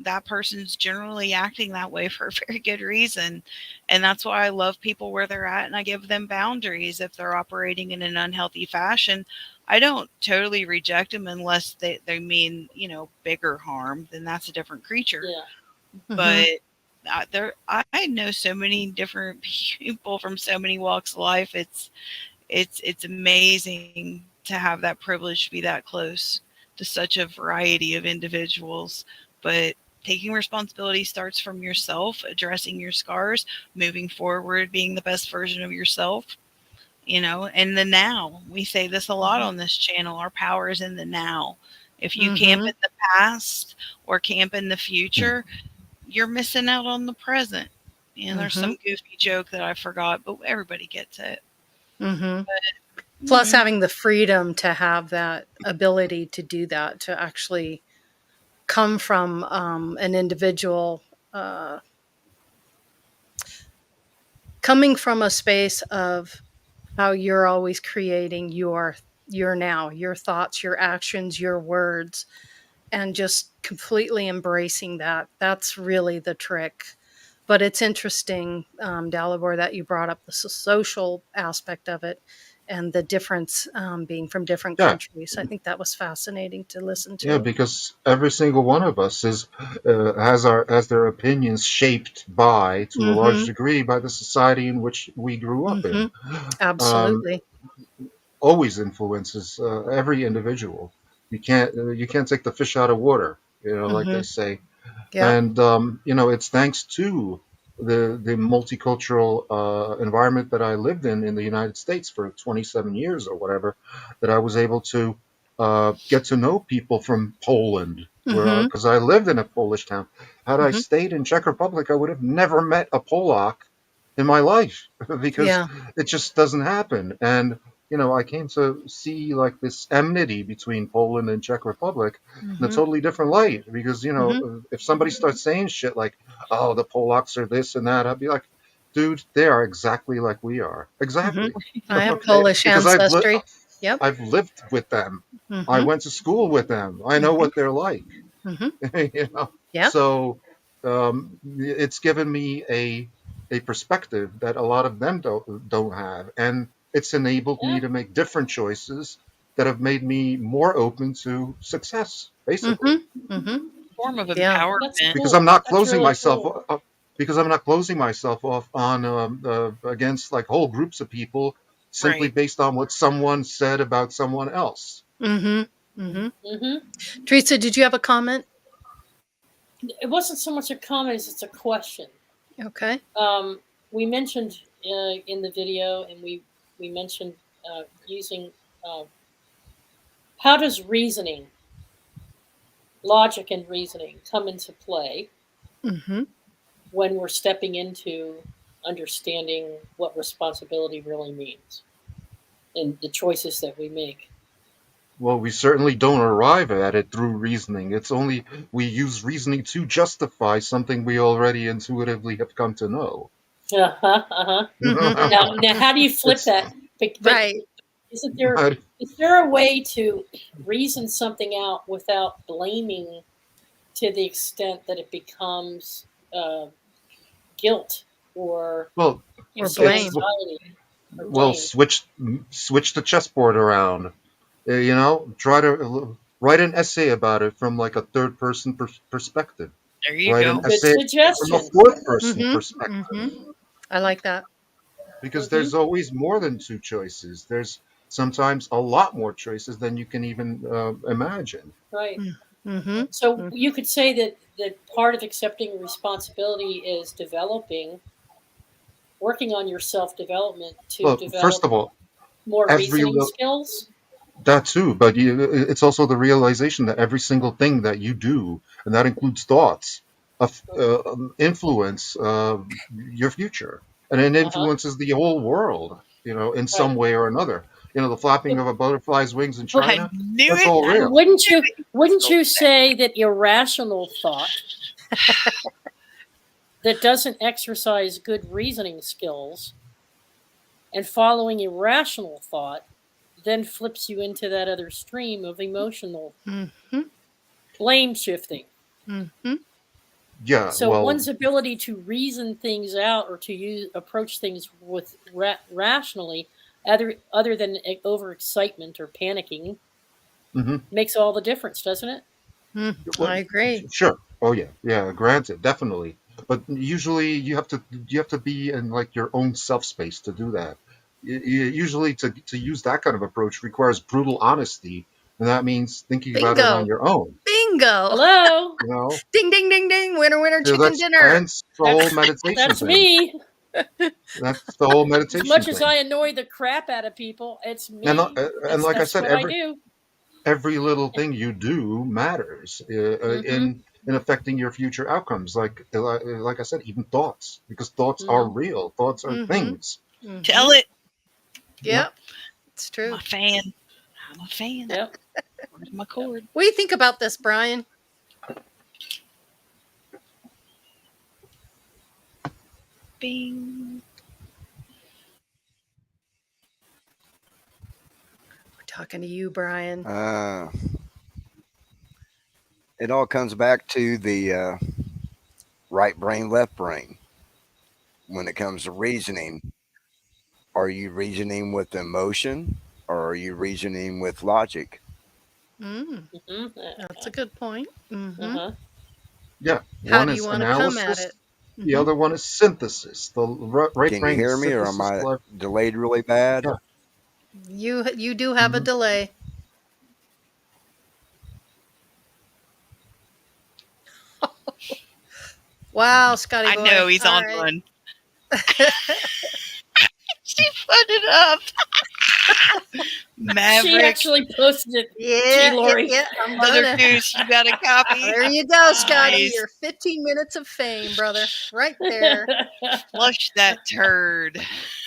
That person's generally acting that way for a very good reason. And that's why I love people where they're at, and I give them boundaries. If they're operating in an unhealthy fashion, I don't totally reject them unless they mean, bigger harm. Then that's a different creature. Yeah. But mhm, I know so many different people from so many walks of life. It's amazing to have that privilege to be that close to such a variety of individuals. But taking responsibility starts from yourself, addressing your scars, moving forward, being the best version of yourself. And the now. We say this a lot mhm, on this channel. Our power is in the now. If you camp mhm, in the past or camp in the future, you're missing out on the present. There's mhm, some goofy joke that I forgot, but everybody gets it. mhm. Plus, Mm, having the freedom to have that ability to do that, to actually come from an individual, uh, coming from a space of how you're always creating your now, your thoughts, your actions, your words, and just completely embracing that. That's really the trick. But it's interesting, Dalibor, that you brought up the social aspect of it and the difference, being from different Yeah, countries. I think that was fascinating to listen yeah, to. because every single one of us has their opinions shaped by, to a large Mm-hmm. degree, by the society in which we grew up Mm-hmm. in. Um, Absolutely. Always influences every individual. You can't take the fish out of water, like Mm-hmm. they say. Yeah. And it's thanks to the multicultural environment that I lived in the United States for 27 years or whatever, that I was able to get to know people from Poland, where Mm-hmm. because I lived in a Polish town. Had I Mm-hmm. stayed in Czech Republic, I would have never met a Polak in my life because Yeah. it just doesn't happen. And I came to see like this enmity between Poland and Czech Republic in a Mm-hmm. totally different light. Because Mm-hmm. if somebody starts saying shit like, "Oh, the Polacks are this and that," I'd be like, "Dude, they are exactly like we are, Mm-hmm. exactly." I have Okay, Polish because ancestry. Yep. I've lived with them. I Mm-hmm. went to school with them. I know Mm-hmm. what they're like. Mm-hmm. you know. Yeah. So it's given me a perspective that a lot of them don't have, and it's enabled Yeah, me to make different choices that have made me more open to success, basically. Mm-hmm. Mm-hmm. Form of Yeah. that's empowerment. Because cool. I'm not That's closing really myself cool. because I'm not closing myself off on against like whole groups of people simply Right. based on what someone said about someone else. Mm-hmm. Mm-hmm. Hmm. Teresa, did you have a comment? It wasn't so much a comment as it's a question. Okay. We mentioned in the video, and we mentioned using uh, how does reasoning, logic, and reasoning come into play Mm-hmm. when we're stepping into understanding what responsibility really means and the choices that we make. Well, we certainly don't arrive at it through reasoning. It's only we use reasoning to justify something we already intuitively have come to know. Uh-huh, uh-huh. Mm-hmm. Now, how do you flip It's that? But Right. isn't there but, is there a way to reason something out without blaming to the extent that it becomes uh, guilt or well, Or it's blame. anxiety or well blame? switch the chessboard around. Try to write an essay about it from like a third person perspective. There you Write an go. Good essay from a suggestion. fourth person Mm-hmm. perspective. Mm-hmm. I like that. Because Hmm. there's always more than two choices. There's sometimes a lot more choices than you can even imagine. Right. Mm-hmm. So you could say that part of accepting responsibility is working on your self development to Well, first develop of all, more every reasoning little skills. that too, but it's also the realization that every single thing that you do, and that includes thoughts, influence your future, and it Uh huh. influences the whole world. In Right. some way or another. The flapping But, of a butterfly's wings in but I China. knew That's it. all I real. wouldn't you say that irrational thought that doesn't exercise good reasoning skills and following irrational thought then flips you into that other stream of emotional Mm-hmm. blame shifting? Mm-hmm. Yeah. So Well, one's ability to reason things out or to approach things with rationally, other than overexcitement or panicking, mhm. makes all the difference, doesn't it? I Well, agree. sure. Oh yeah, yeah. Granted, definitely. But usually you have to be in like your own self space to do that. Usually to use that kind of approach requires brutal honesty, and that means thinking about it on Bingo. your own. Bingo. Hello, You know, Ding, ding, ding, ding. Winner, winner, chicken that's dinner. hence the whole meditation that's thing. me. That's the whole As meditation much as thing. I annoy the crap out of people, it's And me. like I That's said, what I do. every little thing you do matters Mm-hmm. in affecting your future outcomes. Like I said, even thoughts, because thoughts are Mm-hmm. real. Thoughts are Mm-hmm. things. Mm-hmm. Tell it. Yeah. Yep. It's I'm true. a fan. I'm a fan. Yep. Where's my cord? What do you think about this, Brian? Bing. We're talking to you, Brian. It all comes back to the right brain, left brain. When it comes to reasoning, are you reasoning with emotion or are you reasoning with logic? Mm, Mm-hmm. that's a good point. Mm-hmm. Uh-huh. Yeah. How One do you is want to come at analysis. it? The Mm-hmm. other one is synthesis. The right Can you brain is hear me or am synthesis. I delayed really bad? Yeah. You do have a Mhm. delay. Wow, Scotty I boy. know he's All on right. one. She put it up. She Maverick, actually posted it. Yeah, Gee, Lori. I'm Mother gonna. Goose, you got a copy? There you go, Scotty. Nice. Your 15 minutes of fame, brother. Right there. Flush that turd.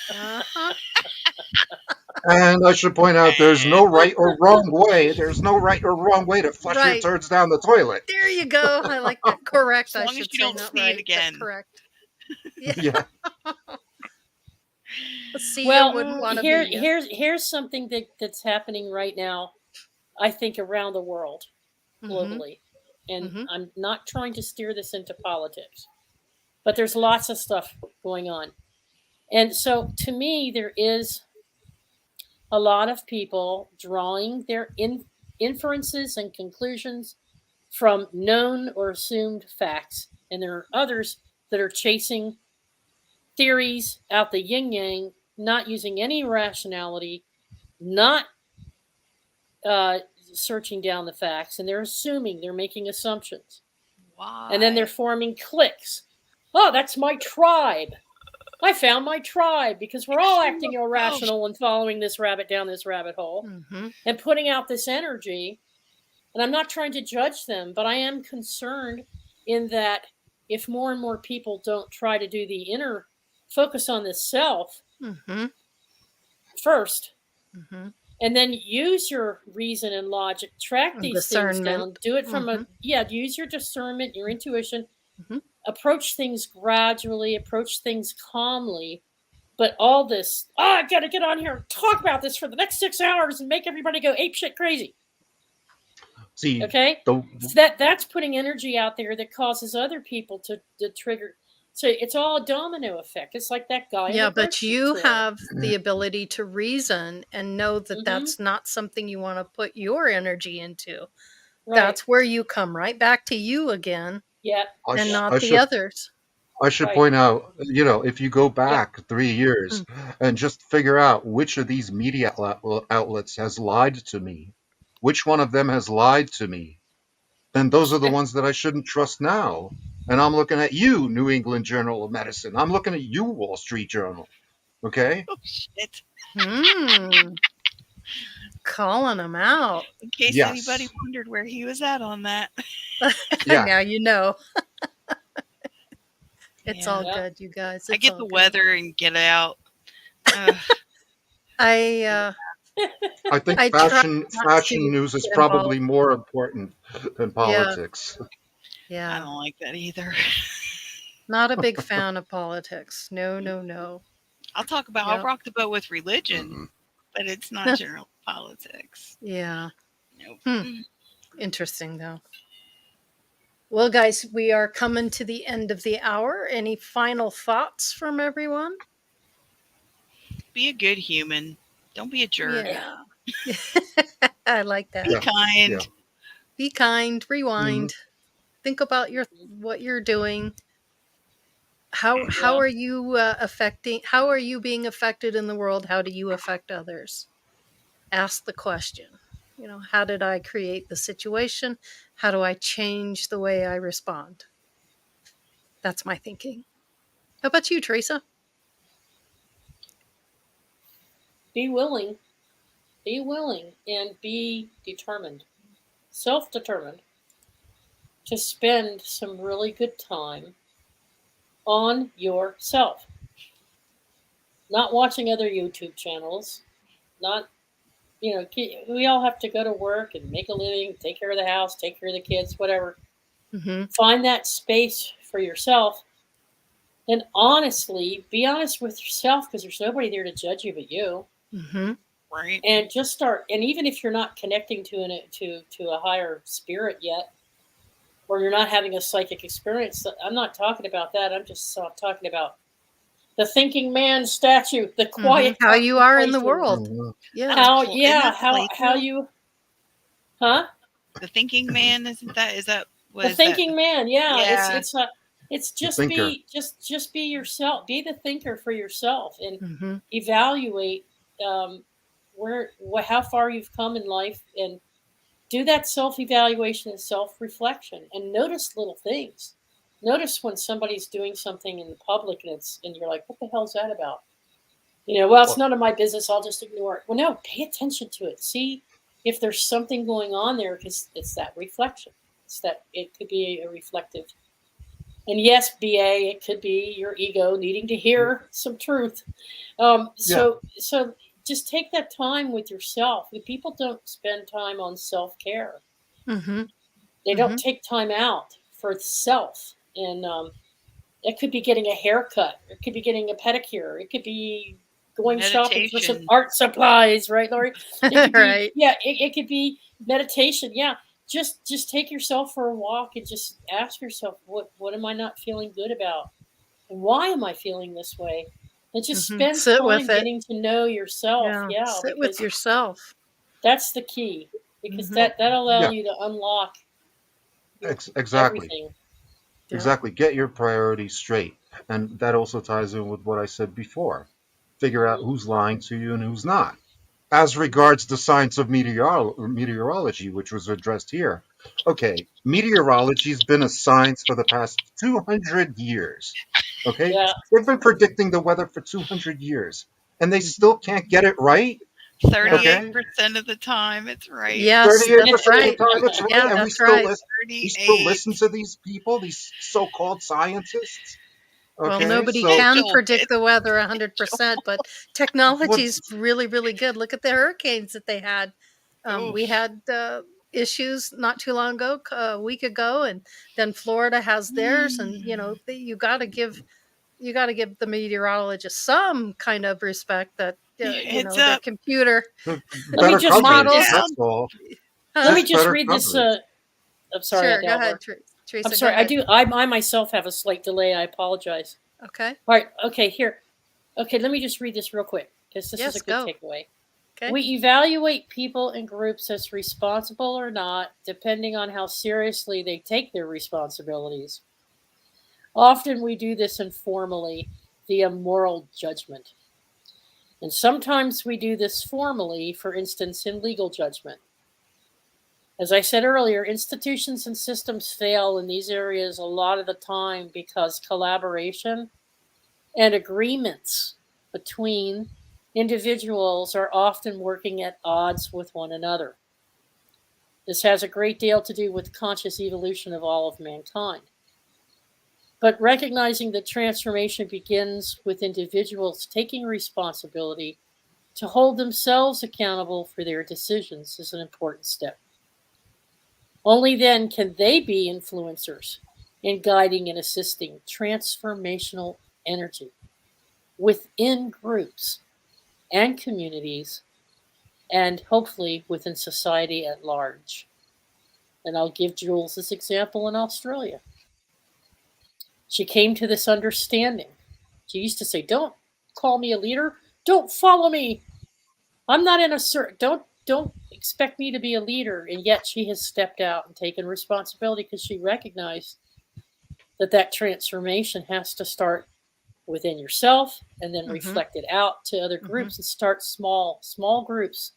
Uh-huh. And I should point out, there's no right or wrong way. There's no right or wrong way to flush your Right. turds down the toilet. There you go. I like that. Correct. As I long as should you say don't not see it right, again. but correct. Yeah. Yeah. See, Well, wouldn't want to be you. here's something that's happening right now, I think, around the world, Mhm. globally. And Mhm. I'm not trying to steer this into politics, but there's lots of stuff going on. And so to me, there is a lot of people drawing their inferences and conclusions from known or assumed facts. And there are others that are chasing theories out the yin yang, not using any rationality, not searching down the facts, and they're assuming, they're making assumptions. Why? And then they're forming cliques. Oh, that's my tribe. I found my tribe, because we're all acting irrational and following this rabbit down this rabbit hole Mhm. and putting out this energy. And I'm not trying to judge them, but I am concerned in that if more and more people don't try to do the inner focus on the self Mhm. first, Mhm. and then use your reason and logic, track And these things down, discernment. do it from Mhm. use your discernment, your intuition, Mhm. approach things gradually, approach things calmly. But all this, I gotta get on here and talk about this for the next 6 hours and make everybody go apeshit crazy. See, Okay? the So that's putting energy out there that causes other people to trigger. So it's all a domino effect. It's like that guy in Yeah, the but grocery you store. have the ability to reason and know that Mhm. that's not something you want to put your energy into. Right. That's where you come right back to you again Yeah. I, and sh- not I the should others. I should Right. point out, if you go back 3 Mm. years and just figure out which of these media outlets has lied to me, which one of them has lied to me, then those are the ones that I shouldn't trust now. And I'm looking at you, New England Journal of Medicine. I'm looking at you, Wall Street Journal. Okay? Oh, shit. Calling them out. In case Yes. anybody wondered where he was at on that. Yeah. Now you know. It's Yeah. all Yeah. good, you guys. I It's get all the good. weather and get out. Ugh. I I think I try fashion not to news is get probably involved. more important than Yeah, politics. I yeah. don't like that either. Not a big fan of politics. No, no, no. I'll Yep. rock the boat with religion, Mhm. but it's not general politics. Yeah. Nope. Interesting though. Well, guys, we are coming to the end of the hour. Any final thoughts from everyone? Be a good human. Don't be a jerk. Yeah. I like that. Be Yeah. kind. Yeah. Be kind, rewind. Think about what you're doing. How Yeah. are you how are you being affected in the world? How do you affect others? Ask the question. How did I create the situation? How do I change the way I respond? That's my thinking. How about you, Teresa? Be willing and be determined, self-determined, to spend some really good time on yourself. Not watching other YouTube channels, not, we all have to go to work and make a living, take care of the house, take care of the kids, whatever. Mm-hmm. Find that space for yourself, and honestly, be honest with yourself, because there's nobody there to judge you but you. Mm-hmm. Right. And just start. And even if you're not connecting to a higher spirit yet, or you're not having a psychic experience, I'm not talking about that. I'm just talking about the thinking man statue, the quiet. How you are in the contemplation. world. Mhm. Yeah. How you, huh? The thinking man, isn't that? Is that what The is thinking that? man, yeah. Yeah. It's just thinker. be yourself. Be the thinker for yourself, and Mm-hmm. evaluate how far you've come in life, and do that self-evaluation and self-reflection, and notice little things. Notice when somebody's doing something in the public and you're like, what the hell's that about? Well, it's none of my business. I'll just ignore it. Well, no, pay attention to it. See if there's something going on there, because it's that reflection. It could be a reflective. And yes, BA, it could be your ego needing to hear some truth. So just take that time with yourself. People don't spend time on self-care. Mm-hmm. They don't take time out for self. And it could be getting a haircut. It could be getting a pedicure. It could be going shopping for some art supplies, right, Lori? It could be, Right. Yeah, it could be meditation. Yeah. Just take yourself for a walk and just ask yourself, what am I not feeling good about? And why am I feeling this way? And just spend Sit time with it. getting to know yourself. Yeah. Sit with yourself. That's the key. Because that'll allow you to unlock Exactly. everything. Exactly. Get your priorities straight. And that also ties in with what I said before. Figure out who's lying to you and who's not. As regards the science of meteorology, which was addressed here, okay, meteorology has been a science for the past 200 years. Okay? Yeah. They've been predicting the weather for 200 years, and they still can't get it right. 38% of the time, it's right. Yes, 38% that's right. of the time, it's right. Yeah, And that's right. we still listen to these people, these so-called scientists. Okay, well, nobody so can predict the weather 100%, but technology's really, really good. Look at the hurricanes that they had. We had issues not too long ago, a week ago, and then Florida has theirs. And you got to give the meteorologist some kind of respect that the computer better just coverage, that's all. Let me just read this. I'm sorry. Sure, go ahead, Teresa. I'm sorry. I myself have a slight delay. I apologize. Okay. All right. Okay. Here. Okay. Let me just read this real quick, because this is a good takeaway. Okay. We evaluate people and groups as responsible or not, depending on how seriously they take their responsibilities. Often we do this informally via moral judgment. And sometimes we do this formally, for instance, in legal judgment. As I said earlier, institutions and systems fail in these areas a lot of the time because collaboration and agreements between individuals are often working at odds with one another. This has a great deal to do with conscious evolution of all of mankind. But recognizing that transformation begins with individuals taking responsibility to hold themselves accountable for their decisions is an important step. Only then can they be influencers in guiding and assisting transformational energy within groups and communities, and hopefully within society at large. And I'll give Jules this example in Australia. She came to this understanding. She used to say, "Don't call me a leader. Don't follow me. I'm not in a don't expect me to be a leader." And yet she has stepped out and taken responsibility, because she recognized that transformation has to start within yourself and then reflect it out to other groups, and start small groups.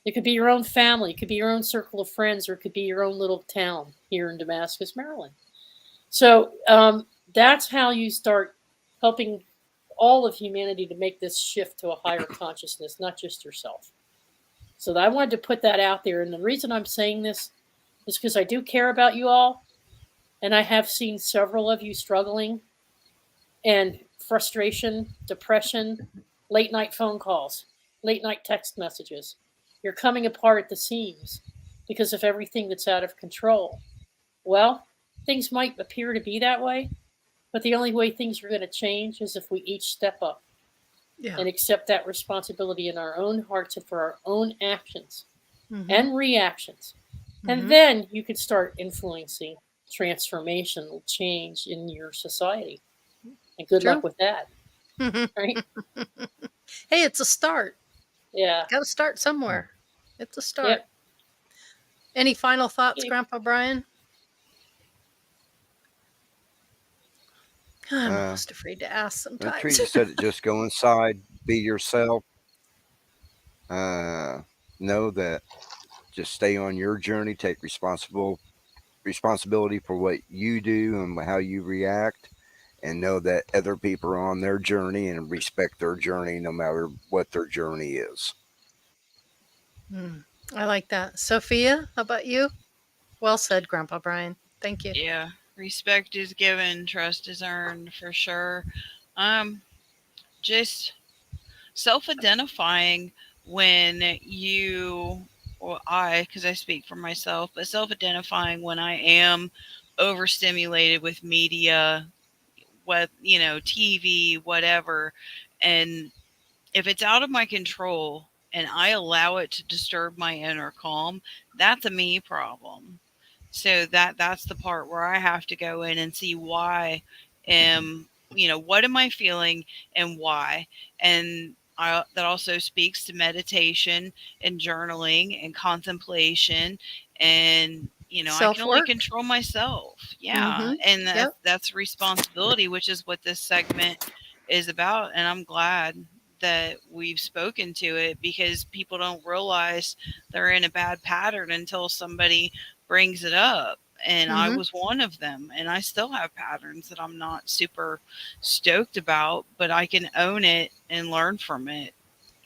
It could be your own family, it could be your own circle of friends, or it could be your own little town here in Damascus, Maryland. So that's how you start helping all of humanity to make this shift to a higher consciousness, not just yourself. So I wanted to put that out there. And the reason I'm saying this is because I do care about you all. And I have seen several of you struggling, and frustration, depression, late night phone calls, late night text messages. You're coming apart at the seams because of everything that's out of control. Well, things might appear to be that way, but the only way things are going to change is if we each step up and accept that responsibility in our own hearts and for our own actions and reactions. And then you can start influencing transformational change in your society. And good luck with that. Right? Hey, it's a start. Yeah. Got to start somewhere. It's a start. Yep. Any final thoughts, Grandpa Brian? I'm almost afraid to ask sometimes. Teresa said it, just go inside, be yourself. Know that just stay on your journey, take responsibility responsibility for what you do and how you react, and know that other people are on their journey and respect their journey no matter what their journey is. I like that. Sophia, how about you? Well said, Grandpa Brian. Thank you. Yeah, respect is given, trust is earned for sure. Just self-identifying when you, or I, because I speak for myself, but self-identifying when I am overstimulated with media, what, TV, whatever, and if it's out of my control and I allow it to disturb my inner calm, that's a me problem. So that's the part where I have to go in and see why what am I feeling and why. And that also speaks to meditation and journaling and contemplation, and I can only Self-work. control myself. Yeah. Mhm. And Yep. that's responsibility, which is what this segment is about. And I'm glad that we've spoken to it, because people don't realize they're in a bad pattern until somebody brings it up. And I Mhm. was one of them, and I still have patterns that I'm not super stoked about, but I can own it and learn from it,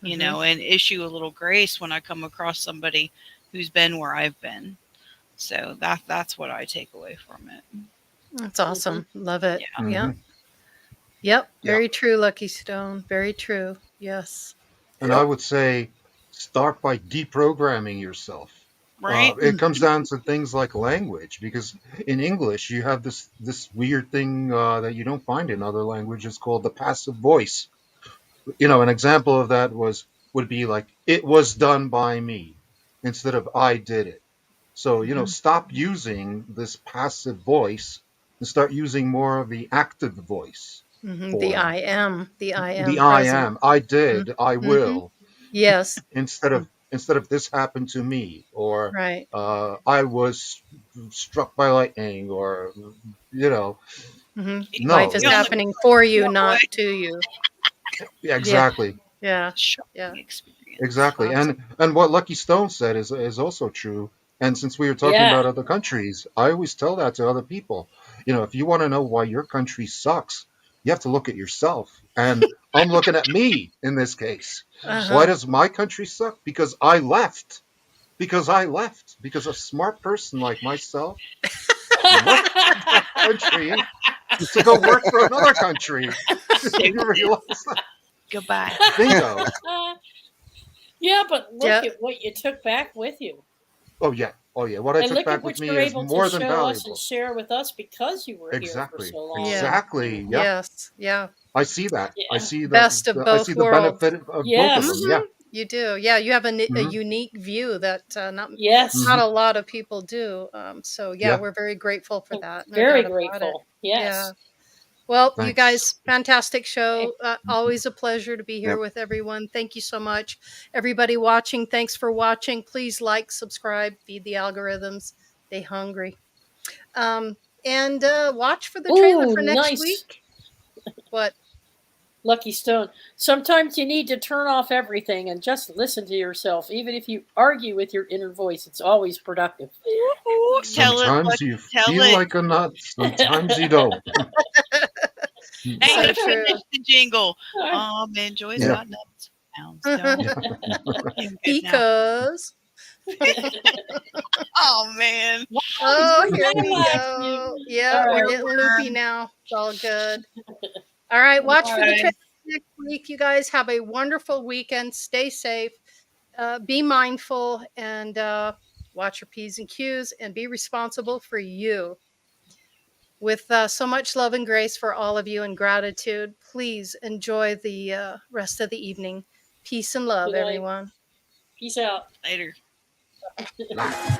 and issue a little grace when I come across somebody who's been where I've been. So that's what I take away from it. That's awesome. Love it. Yeah. Yeah. Mhm. Yep. Yeah. Very true, Lucky Stone. Very true. Yes. And I would say start by deprogramming yourself. Right? It comes down to things like language, because in English you have this weird thing that you don't find in other languages called the passive voice. An example of that would be like, it was done by me, instead of I did it. So, stop using this passive voice and start using more of the active voice The form. I am. The I am The I present. am, I did, I Mhm. will, Yes. instead of this happened to me, or Right. I was struck by lightning, or no, Life is You're on the happening for you, boy. not to you. yeah, Yeah. exactly. Yeah. Shocking Yeah. experience. Exactly. Awesome. And what Lucky Stone said is also true. And since we were talking Yeah. about other countries, I always tell that to other people. If you want to know why your country sucks, you have to look at yourself. And I'm looking at me in this case. Why Uh-huh. does my country suck? Because I left. Because I left. Because a smart person like myself left that country to go work for another country. You realize that? Goodbye. Bingo. Yeah, but look Yeah. at what you took back with you. Oh yeah. Oh yeah. What I And took look at back with what me you're is able to more than show us and valuable. share with us because you were here for Exactly. so long. Yeah. Exactly. Yep. Yes. Yeah. I see that. I Yeah. see Best of I both see the worlds. benefit of both of them. Yes. Yeah. You do. Yeah. You have a Hmm. unique view that not Yes. Hmm. a lot of people do. So yeah, Yeah. we're very grateful for I'm that. No very doubt about it. grateful. Yes. Yeah. Well, you guys, Thanks. fantastic show. Hmm. Always a pleasure to be here Yep. with everyone. Thank you so much. Everybody watching, thanks for watching. Please like, subscribe, feed the algorithms. Stay hungry. And watch for the trailer Ooh, for next nice. week. What? Lucky Stone. Sometimes you need to turn off everything and just listen to yourself. Even if you argue with your inner voice, it's always productive. Ooh, tell it, Sometimes Lucky, you tell feel it. like a nut. Sometimes you don't. Hey, So to true. finish the jingle. Enjoy's Yeah. got nuts. Pounds don't. Yeah. I'm good now. Because. Oh man. Oh, You're here not we like go. you. Yeah, All we're right. getting loopy now. It's all good. All right, watch for the Bye. trailer next week. You guys have a wonderful weekend. Stay safe. Be mindful and watch your P's and Q's and be responsible for you. With so much love and grace for all of you and gratitude, please enjoy the rest of the evening. Peace and love, Good night. everyone. Peace out. Later. Live.